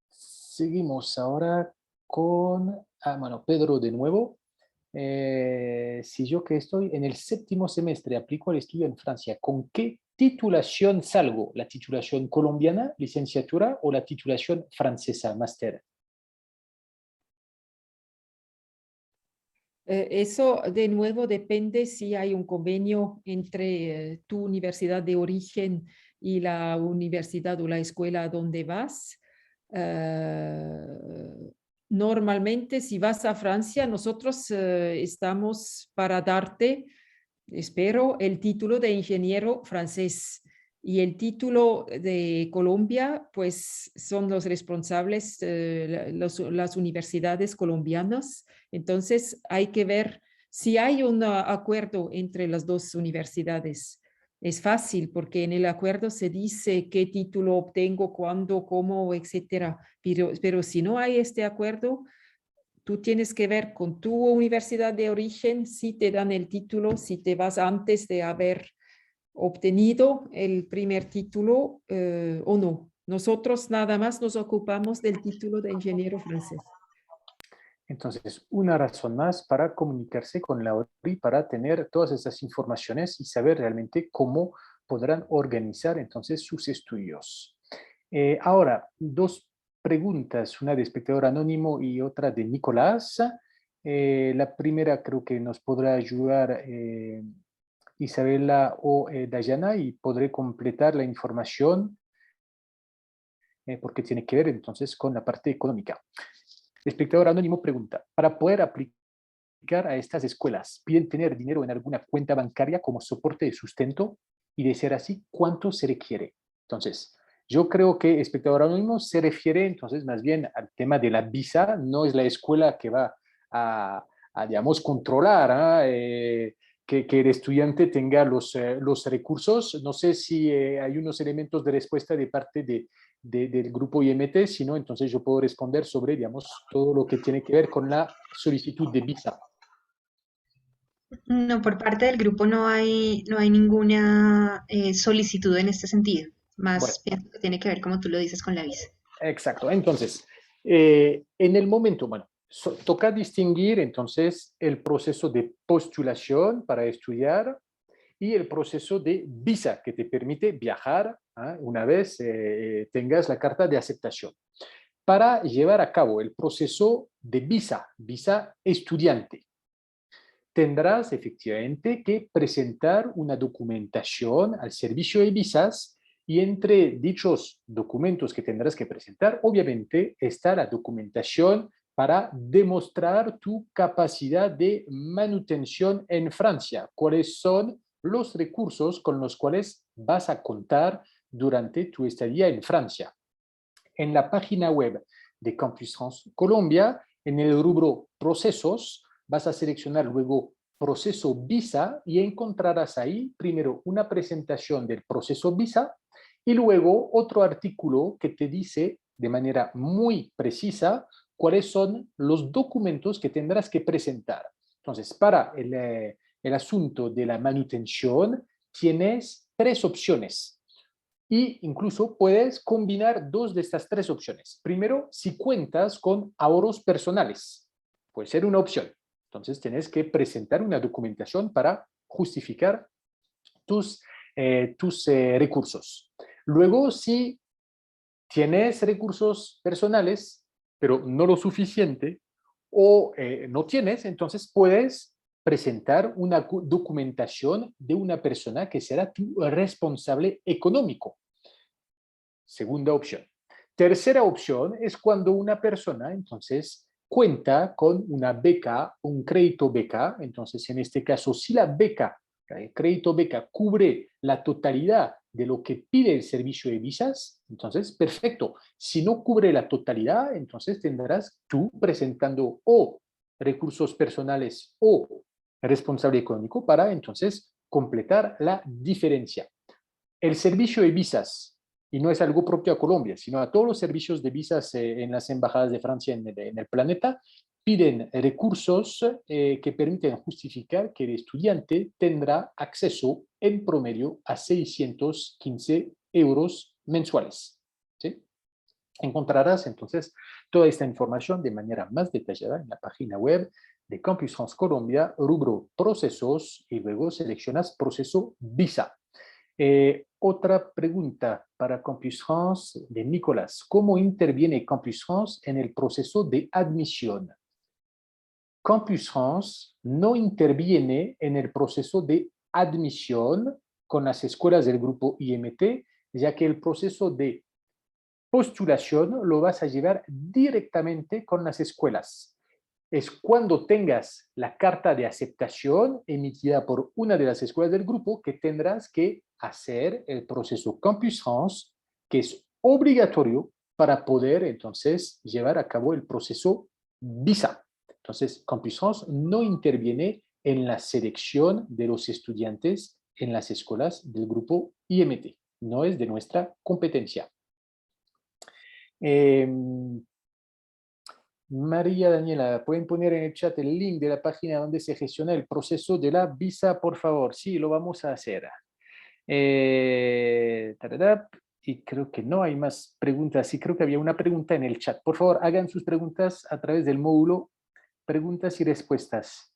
Seguimos ahora con bueno, Pedro de nuevo. Si yo que estoy en el 7º semestre aplico al estudio en Francia, ¿con qué titulación salgo? ¿La titulación colombiana, licenciatura, o la titulación francesa, máster? Eso de nuevo depende si hay un convenio entre tu universidad de origen y la universidad o la escuela a donde vas. Normalmente, si vas a Francia, nosotros estamos para darte, espero, el título de ingeniero francés. Y el título de Colombia, pues son los responsables, las universidades colombianas. Entonces hay que ver si hay un acuerdo entre las dos universidades. Es fácil porque en el acuerdo se dice qué título obtengo, cuándo, cómo, etcétera. Pero si no hay este acuerdo, tú tienes que ver con tu universidad de origen si te dan el título, si te vas antes de haber obtenido el primer título o no. Nosotros nada más nos ocupamos del título de ingeniero francés. Entonces, una razón más para comunicarse con la ORI, para tener todas esas informaciones y saber realmente cómo podrán organizar entonces sus estudios. Ahora, dos preguntas, una de espectador anónimo y otra de Nicolás. La primera creo que nos podrá ayudar Isabela o Dayana y podré completar la información porque tiene que ver entonces con la parte económica. El espectador anónimo pregunta, para poder aplicar a estas escuelas, ¿piden tener dinero en alguna cuenta bancaria como soporte de sustento? Y de ser así, ¿cuánto se requiere? Entonces, yo creo que espectador anónimo se refiere entonces más bien al tema de la visa, no es la escuela que va a digamos, controlar que el estudiante tenga los recursos. No sé si hay unos elementos de respuesta de parte del grupo IMT, si no, entonces yo puedo responder sobre, digamos, todo lo que tiene que ver con la solicitud de visa. No, por parte del grupo no hay ninguna solicitud en este sentido. Bueno, Más bien tiene que ver, como tú lo dices, con la visa. exacto. Entonces, en el momento, bueno, toca distinguir entonces el proceso de postulación para estudiar y el proceso de visa que te permite viajar una vez tengas la carta de aceptación. Para llevar a cabo el proceso de visa estudiante, tendrás efectivamente que presentar una documentación al servicio de visas y entre dichos documentos que tendrás que presentar, obviamente está la documentación para demostrar tu capacidad de manutención en Francia. ¿Cuáles son los recursos con los cuales vas a contar durante tu estadía en Francia? En la página web de Campus France Colombia, en el rubro procesos, vas a seleccionar luego proceso visa y encontrarás ahí primero una presentación del proceso visa y luego otro artículo que te dice de manera muy precisa cuáles son los documentos que tendrás que presentar. Entonces, para el asunto de la manutención, tienes 3 opciones. Y incluso puedes combinar 2 de estas 3 opciones. Primero, si cuentas con ahorros personales, puede ser una opción. Entonces, tienes que presentar una documentación para justificar tus recursos. Luego, si tienes recursos personales, pero no lo suficiente, o no tienes, entonces puedes presentar una documentación de una persona que será tu responsable económico. Segunda opción. Tercera opción es cuando una persona, entonces, cuenta con una beca, un crédito beca. Entonces, en este caso, si la beca, el crédito beca, cubre la totalidad de lo que pide el servicio de visas, entonces, perfecto. Si no cubre la totalidad, entonces tendrás tú presentando o recursos personales o responsable económico para, entonces, completar la diferencia. El servicio de visas, y no es algo propio a Colombia, sino a todos los servicios de visas en las embajadas de Francia en el planeta, piden recursos que permiten justificar que el estudiante tendrá acceso en promedio a 615 euros mensuales. ¿Sí? Encontrarás entonces toda esta información de manera más detallada en la página web de Campus France Colombia, rubro procesos, y luego seleccionas proceso visa. Otra pregunta para Campus France de Nicolás. ¿Cómo interviene Campus France en el proceso de admisión? Campus France no interviene en el proceso de admisión con las escuelas del grupo IMT, ya que el proceso de postulación lo vas a llevar directamente con las escuelas. Es cuando tengas la carta de aceptación emitida por una de las escuelas del grupo que tendrás que hacer el proceso Campus France, que es obligatorio para poder entonces llevar a cabo el proceso visa. Entonces, Campus France no interviene en la selección de los estudiantes en las escuelas del grupo IMT. No es de nuestra competencia. María Daniela, ¿pueden poner en el chat el link de la página donde se gestiona el proceso de la visa, por favor? Sí, lo vamos a hacer. Y creo que no hay más preguntas. Sí, creo que había una pregunta en el chat. Por favor, hagan sus preguntas a través del módulo preguntas y respuestas.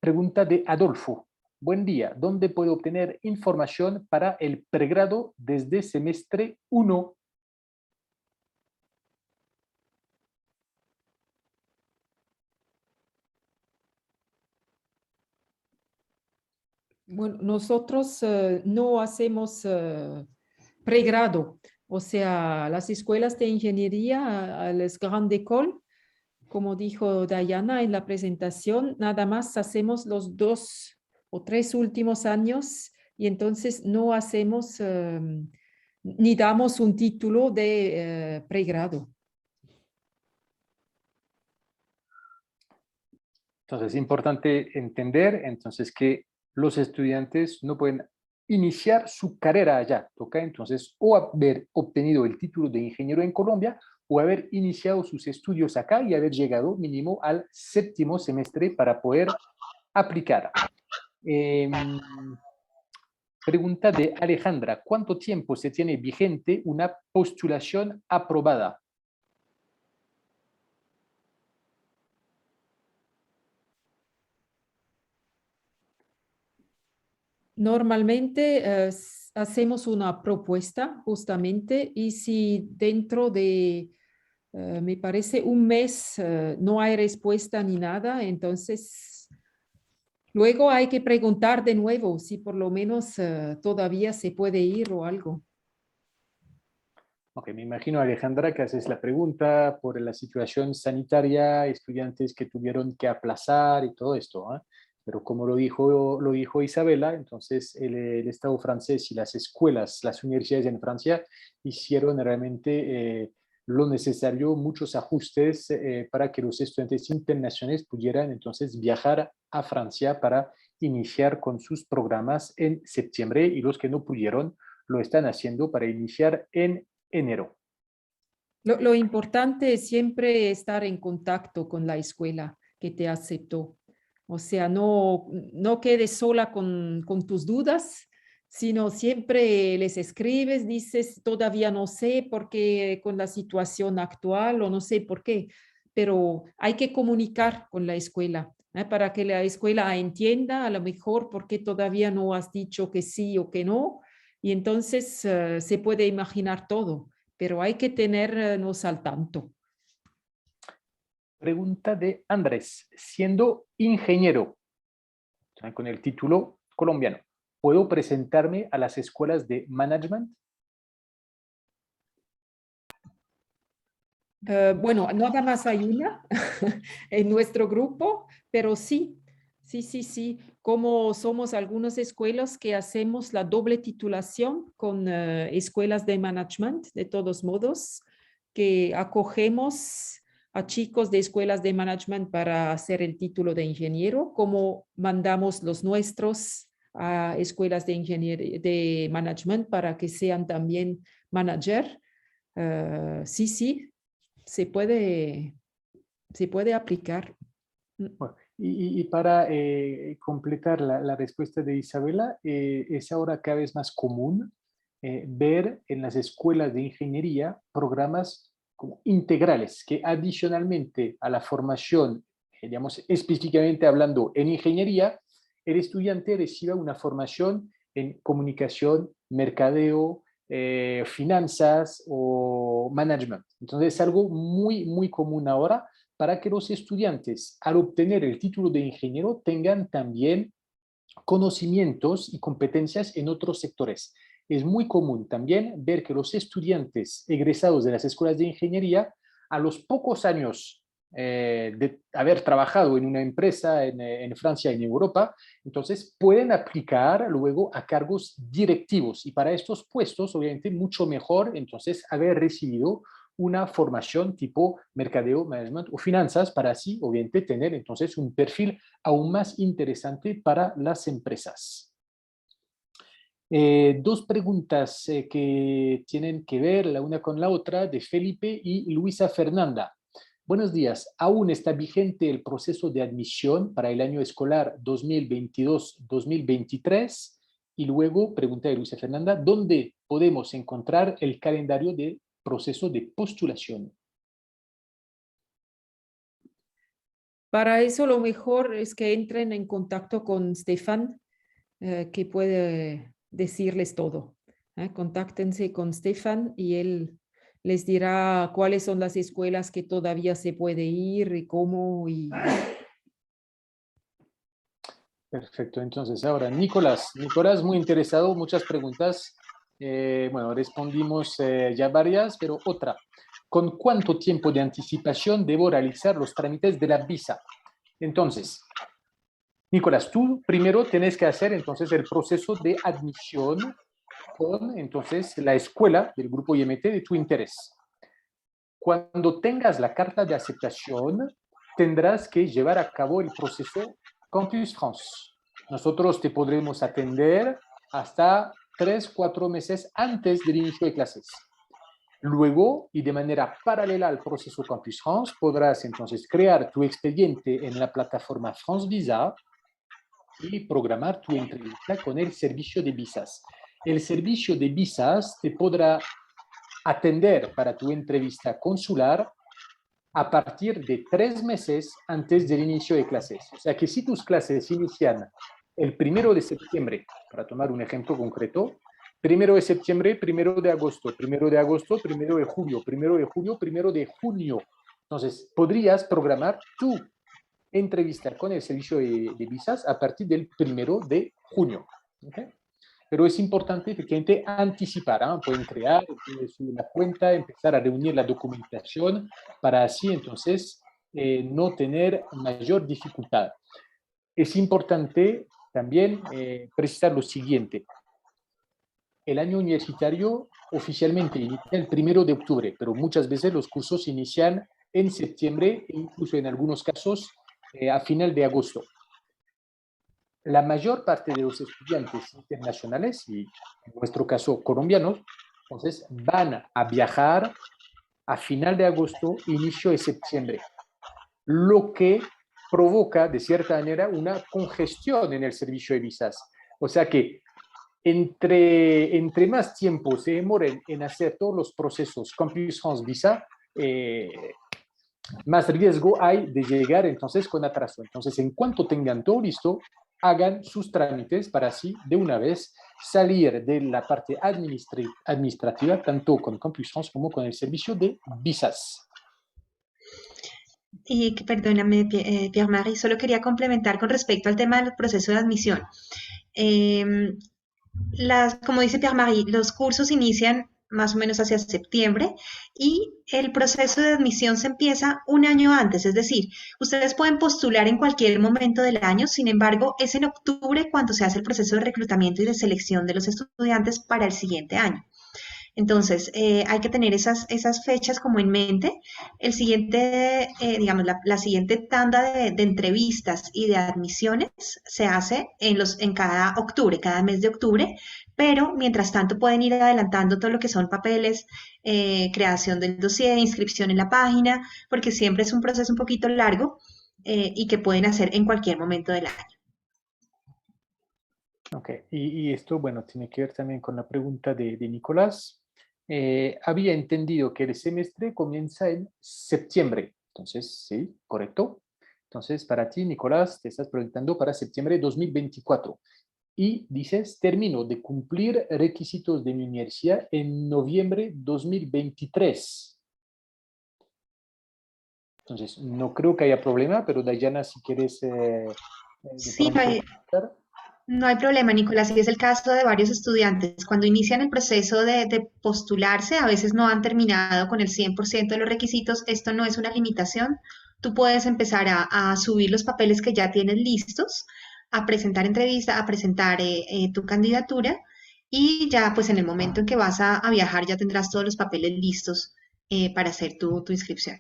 Pregunta de Adolfo. Buen día. ¿Dónde puedo obtener información para el pregrado desde semestre 1? Bueno, nosotros no hacemos pregrado, o sea, las escuelas de ingeniería, a las grandes écoles, como dijo Diana en la presentación, nada más hacemos los 2 o 3 últimos años y entonces no hacemos ni damos un título de pregrado. Entonces, es importante entender entonces que los estudiantes no pueden iniciar su carrera allá. Toca entonces o haber obtenido el título de ingeniero en Colombia o haber iniciado sus estudios acá y haber llegado mínimo al 7º semestre para poder aplicar. Pregunta de Alejandra. ¿Cuánto tiempo se tiene vigente una postulación aprobada? Normalmente hacemos una propuesta justamente y si dentro de, me parece, un mes no hay respuesta ni nada, entonces luego hay que preguntar de nuevo si por lo menos todavía se puede ir o algo. Ok, me imagino, Alejandra, que haces la pregunta por la situación sanitaria, estudiantes que tuvieron que aplazar y todo esto, ¿ah? Pero como lo dijo Isabela, entonces el Estado francés y las escuelas, las universidades en Francia hicieron realmente lo necesario, muchos ajustes para que los estudiantes internacionales pudieran entonces viajar a Francia para iniciar con sus programas en septiembre y los que no pudieron lo están haciendo para iniciar en enero. Lo importante es siempre estar en contacto con la escuela que te aceptó. O sea, no quedes sola con tus dudas, sino siempre les escribes, dices, todavía no sé por qué con la situación actual o no sé por qué, pero hay que comunicar con la escuela, para que la escuela entienda a lo mejor por qué todavía no has dicho que sí o que no, y entonces se puede imaginar todo, pero hay que tenernos al tanto. Pregunta de Andrés. Siendo ingeniero, con el título colombiano, ¿puedo presentarme a las escuelas de management? Bueno, nada más hay una en nuestro grupo, pero sí, sí. Como somos algunas escuelas que hacemos la doble titulación con escuelas de management, de todos modos, que acogemos a chicos de escuelas de management para hacer el título de ingeniero, como mandamos los nuestros a escuelas de ingeniería, de management para que sean también manager. Sí, se puede aplicar. Bueno, y para completar la respuesta de Isabela, es ahora cada vez más común ver en las escuelas de ingeniería programas como integrales que adicionalmente a la formación, digamos, específicamente hablando en ingeniería, el estudiante reciba una formación en comunicación, mercadeo, finanzas o management. Entonces es algo muy común ahora para que los estudiantes, al obtener el título de ingeniero, tengan también conocimientos y competencias en otros sectores. Es muy común también ver que los estudiantes egresados de las escuelas de ingeniería, a los pocos años de haber trabajado en una empresa en Francia y en Europa, entonces pueden aplicar luego a cargos directivos y para estos puestos, obviamente, mucho mejor entonces haber recibido una formación tipo mercadeo, management o finanzas para así, obviamente, tener entonces un perfil aún más interesante para las empresas. Dos preguntas que tienen que ver la una con la otra de Felipe y Luisa Fernanda. Buenos días. ¿Aún está vigente el proceso de admisión para el año escolar 2022-2023? Y luego, pregunta de Luisa Fernanda, ¿dónde podemos encontrar el calendario de proceso de postulación? Para eso lo mejor es que entren en contacto con Stefan, que puede decirles todo. Contáctense con Stefan y él les dirá cuáles son las escuelas que todavía se puede ir y cómo. Perfecto, entonces ahora Nicolás, muy interesado, muchas preguntas. Bueno, respondimos ya varias, pero otra. ¿Con cuánto tiempo de anticipación debo realizar los trámites de la visa? Entonces, Nicolás, tú primero tienes que hacer entonces el proceso de admisión con entonces la escuela del grupo IMT de tu interés. Cuando tengas la carta de aceptación, tendrás que llevar a cabo el proceso Campus France. Nosotros te podremos atender hasta 3-4 meses antes del inicio de clases. Luego, y de manera paralela al proceso Campus France, podrás entonces crear tu expediente en la plataforma France Visa y programar tu entrevista con el servicio de visas. El servicio de visas te podrá atender para tu entrevista consular a partir de 3 meses antes del inicio de clases. O sea que si tus clases inician el 1 de septiembre, para tomar un ejemplo concreto, 1 de septiembre, 1 de agosto, 1 de agosto, 1 de julio, 1 de julio, 1 de junio. Entonces, podrías programar tu entrevista con el servicio de visas a partir del 1 de junio. ¿Okay? pero es importante efectivamente anticipar, ¿ah? Pueden crear la cuenta, empezar a reunir la documentación para así entonces no tener mayor dificultad. Es importante también precisar lo siguiente. El año universitario oficialmente inicia el 1 de octubre, pero muchas veces los cursos inician en septiembre e incluso en algunos casos a final de agosto. La mayor parte de los estudiantes internacionales, y en nuestro caso colombianos, entonces van a viajar a final de agosto, inicio de septiembre, lo que provoca de cierta manera una congestión en el servicio de visas. O sea que entre más tiempo se demoren en hacer todos los procesos Campus France Visa, más riesgo hay de llegar entonces con atraso. Entonces, en cuanto tengan todo listo, hagan sus trámites para así de una vez salir de la parte administrativa, tanto con Campus France como con el servicio de visas. Y perdóname, Pierre-Marie, solo quería complementar con respecto al tema del proceso de admisión. Em, como dice Pierre-Marie, los cursos inician más o menos hacia septiembre y el proceso de admisión se empieza un año antes, es decir, ustedes pueden postular en cualquier momento del año, sin embargo, es en octubre cuando se hace el proceso de reclutamiento y de selección de los estudiantes para el siguiente año. Entonces, hay que tener esas fechas como en mente. El siguiente, digamos, la siguiente tanda de entrevistas y de admisiones se hace en cada octubre, cada mes de octubre, pero mientras tanto pueden ir adelantando todo lo que son papeles, creación del dossier, inscripción en la página, porque siempre es un proceso un poquito largo y que pueden hacer en cualquier momento del año. Ok, y esto, bueno, tiene que ver también con la pregunta de Nicolás. Había entendido que el semestre comienza en septiembre. Entonces, sí, correcto. Entonces, para ti, Nicolás, te estás preguntando para septiembre de 2024. Y dices, termino de cumplir requisitos de mi universidad en noviembre 2023. Entonces, no creo que haya problema, pero Dayana, si quieres de Sí, pronto comentar. no hay problema, Nicolás, y es el caso de varios estudiantes. Cuando inician el proceso de postularse, a veces no han terminado con el 100% de los requisitos. Esto no es una limitación. Tú puedes empezar a subir los papeles que ya tienes listos, a presentar entrevista, a presentar tu candidatura y ya pues en el momento en que vas a viajar ya tendrás todos los papeles listos para hacer tu inscripción.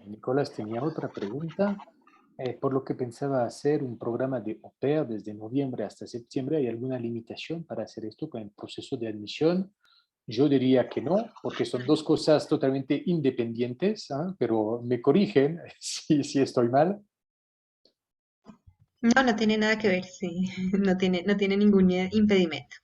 Nicolás tenía otra pregunta. Por lo que pensaba hacer un programa de au pair desde noviembre hasta septiembre. ¿Hay alguna limitación para hacer esto con el proceso de admisión? Yo diría que no, porque son dos cosas totalmente independientes, ¿ah? Pero me corrigen si estoy mal. No, no tiene nada que ver, sí, no tiene ningún impedimento.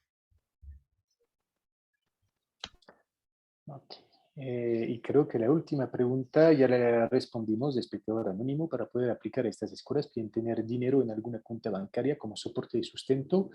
Ok. Y creo que la última pregunta ya la respondimos de espectador anónimo. Para poder aplicar a estas escuelas piden tener dinero en alguna cuenta bancaria como soporte de sustento.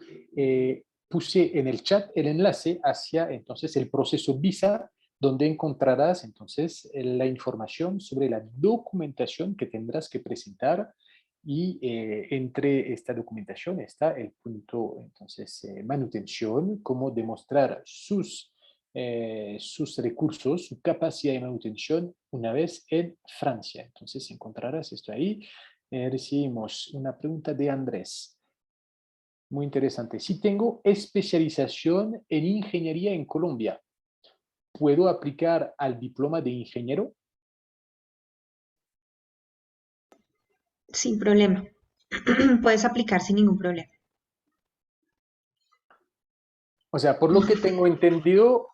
Puse en el chat el enlace hacia entonces el proceso Visa, donde encontrarás entonces la información sobre la documentación que tendrás que presentar. Y entre esta documentación está el punto entonces manutención, cómo demostrar sus recursos, su capacidad de manutención una vez en Francia. Entonces encontrarás esto ahí. Recibimos una pregunta de Andrés. Muy interesante. Si tengo especialización en ingeniería en Colombia, ¿puedo aplicar al diploma de ingeniero? Sin problema. Puedes aplicar sin ningún problema. O sea, por lo que tengo entendido,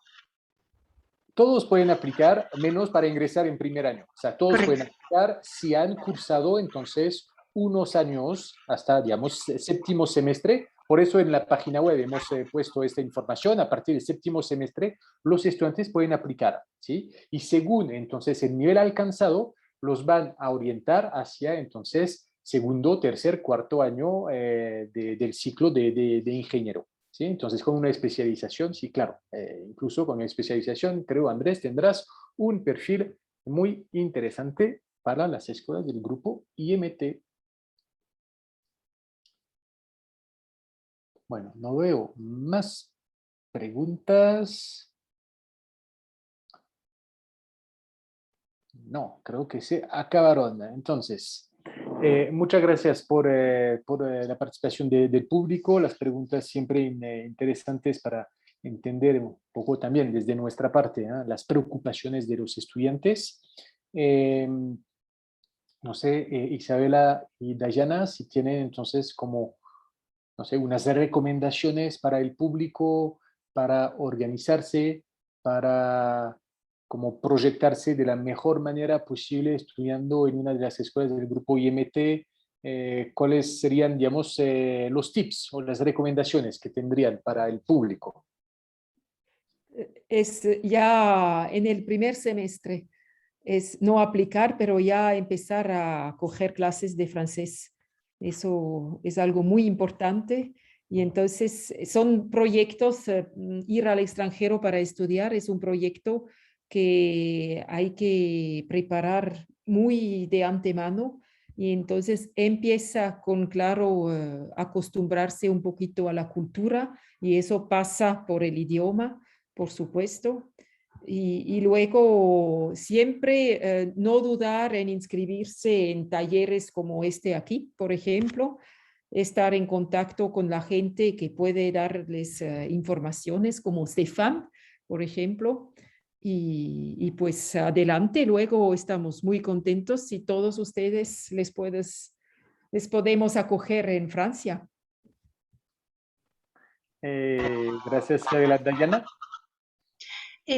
todos pueden aplicar, menos para ingresar en primer año. O sea, todos pueden Correcto. aplicar si han cursado entonces unos años hasta, digamos, séptimo semestre. Por eso en la página web hemos puesto esta información. A partir del séptimo semestre, los estudiantes pueden aplicar, ¿sí? Y según entonces el nivel alcanzado, los van a orientar hacia entonces segundo, tercer, cuarto año del ciclo de ingeniero. ¿Sí? Entonces, con una especialización, sí, claro, incluso con una especialización, creo, Andrés, tendrás un perfil muy interesante para las escuelas del grupo IMT. Bueno, no veo más preguntas. No, creo que se acabaron. Entonces, muchas gracias por la participación del público, las preguntas siempre interesantes para entender un poco también desde nuestra parte, las preocupaciones de los estudiantes. Eh, no sé, Isabela y Dayana, si tienen entonces como, no sé, unas recomendaciones para el público, para organizarse, para como proyectarse de la mejor manera posible estudiando en una de las escuelas del grupo IMT. ¿Cuáles serían, digamos, los tips o las recomendaciones que tendrían para el público? Es ya en el primer semestre, es no aplicar, pero ya empezar a coger clases de francés. Eso es algo muy importante. Y entonces son proyectos, ir al extranjero para estudiar es un proyecto que hay que preparar muy de antemano. Y entonces empieza con, claro, acostumbrarse un poquito a la cultura y eso pasa por el idioma, por supuesto. Y luego siempre no dudar en inscribirse en talleres como este aquí, por ejemplo, estar en contacto con la gente que puede darles informaciones como Stefan, por ejemplo. Y pues adelante, luego estamos muy contentos si todos ustedes les podemos acoger en Francia. Gracias, Isabela. Dayana.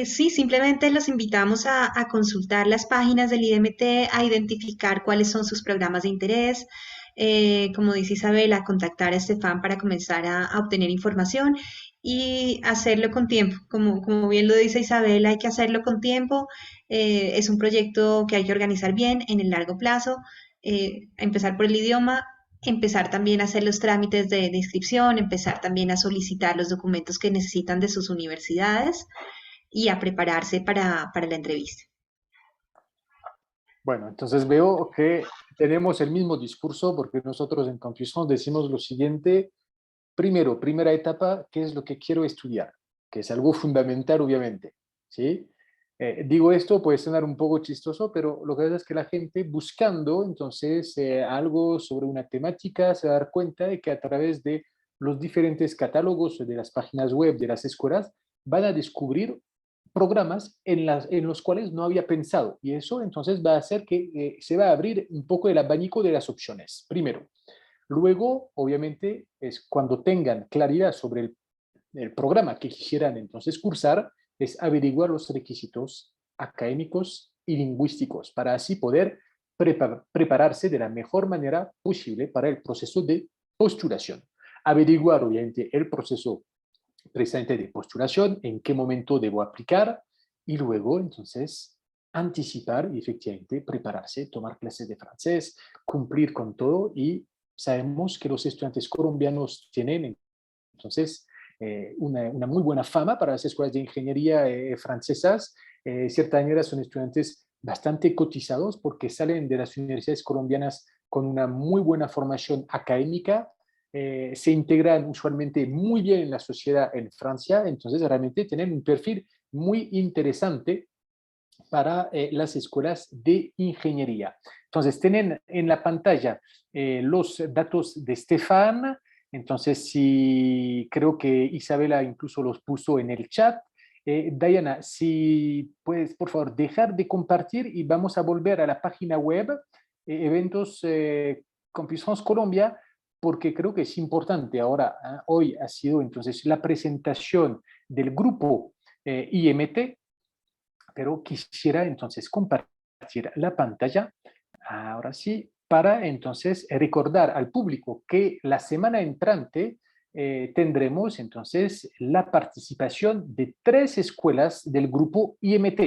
Sí, simplemente los invitamos a consultar las páginas del IDMT, a identificar cuáles son sus programas de interés, como dice Isabel, a contactar a Estefan para comenzar a obtener información y hacerlo con tiempo. Como bien lo dice Isabel, hay que hacerlo con tiempo. Es un proyecto que hay que organizar bien en el largo plazo, empezar por el idioma. Empezar también a hacer los trámites de inscripción, empezar también a solicitar los documentos que necesitan de sus universidades y a prepararse para la entrevista. Bueno, entonces veo que tenemos el mismo discurso porque nosotros en Confusion decimos lo siguiente. Primero, primera etapa, ¿qué es lo que quiero estudiar? Que es algo fundamental, obviamente, ¿sí? Digo esto, puede sonar un poco chistoso, pero lo que pasa es que la gente buscando entonces algo sobre una temática se va a dar cuenta de que a través de los diferentes catálogos de las páginas web de las escuelas van a descubrir programas en los cuales no había pensado y eso entonces va a hacer que se va a abrir un poco el abanico de las opciones, primero. Luego, obviamente, es cuando tengan claridad sobre el programa que quisieran entonces cursar, es averiguar los requisitos académicos y lingüísticos para así poder prepararse de la mejor manera posible para el proceso de postulación. Averiguar, obviamente, el proceso precisamente de postulación, en qué momento debo aplicar y luego, entonces, anticipar y efectivamente prepararse, tomar clases de francés, cumplir con todo y sabemos que los estudiantes colombianos tienen entonces una muy buena fama para las escuelas de ingeniería francesas. Cierta manera son estudiantes bastante cotizados porque salen de las universidades colombianas con una muy buena formación académica, se integran usualmente muy bien en la sociedad en Francia, entonces realmente tienen un perfil muy interesante para las escuelas de ingeniería. Entonces, tienen en la pantalla los datos de Stefan. Entonces, si creo que Isabela incluso los puso en el chat. Diana, si puedes, por favor, dejar de compartir y vamos a volver a la página web, eventos Confusion Colombia, porque creo que es importante. Ahora, hoy ha sido entonces la presentación del grupo IMT, pero quisiera entonces compartir la pantalla, ahora sí, para entonces recordar al público que la semana entrante tendremos entonces la participación de 3 escuelas del grupo IMT,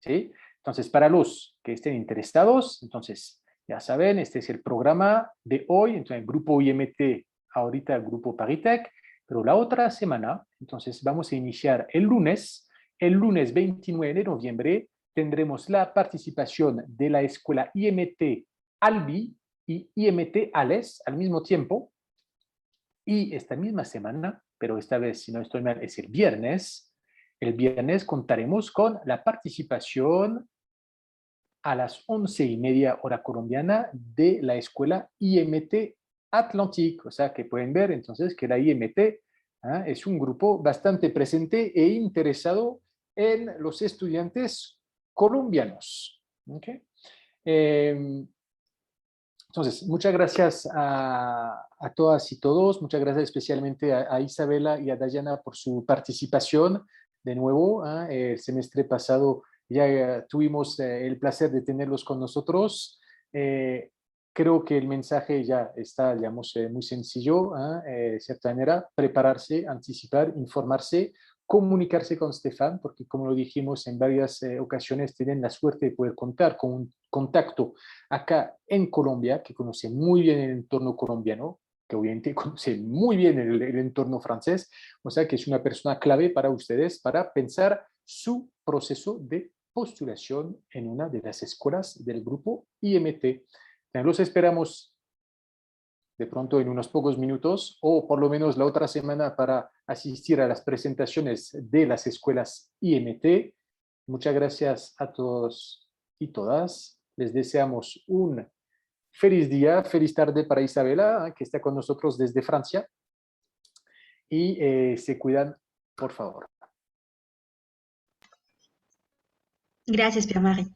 ¿sí? Entonces, para los que estén interesados, entonces, ya saben, este es el programa de hoy, entonces el grupo IMT, ahorita el grupo Paritech, pero la otra semana, entonces vamos a iniciar el lunes 29 de noviembre tendremos la participación de la escuela IMT Albi y IMT ALES al mismo tiempo. Y esta misma semana, pero esta vez, si no estoy mal, es el viernes contaremos con la participación a las 11:30 hora colombiana de la escuela IMT Atlantic. O sea que pueden ver entonces que la IMT es un grupo bastante presente e interesado en los estudiantes colombianos. ¿Okay? Entonces, muchas gracias a todas y todos. Muchas gracias especialmente a Isabela y a Dayana por su participación. De nuevo, el semestre pasado ya tuvimos el placer de tenerlos con nosotros. Creo que el mensaje ya está, digamos, muy sencillo, de cierta manera, prepararse, anticipar, informarse, comunicarse con Stefan, porque como lo dijimos en varias ocasiones, tienen la suerte de poder contar con un contacto acá en Colombia, que conoce muy bien el entorno colombiano, que obviamente conoce muy bien el entorno francés, o sea que es una persona clave para ustedes para pensar su proceso de postulación en una de las escuelas del grupo IMT. Los esperamos de pronto en unos pocos minutos o por lo menos la otra semana para asistir a las presentaciones de las escuelas IMT. Muchas gracias a todos y todas. Les deseamos un feliz día, feliz tarde para Isabela, que está con nosotros desde Francia. Y se cuidan, por favor. Gracias, Pierre-Marie.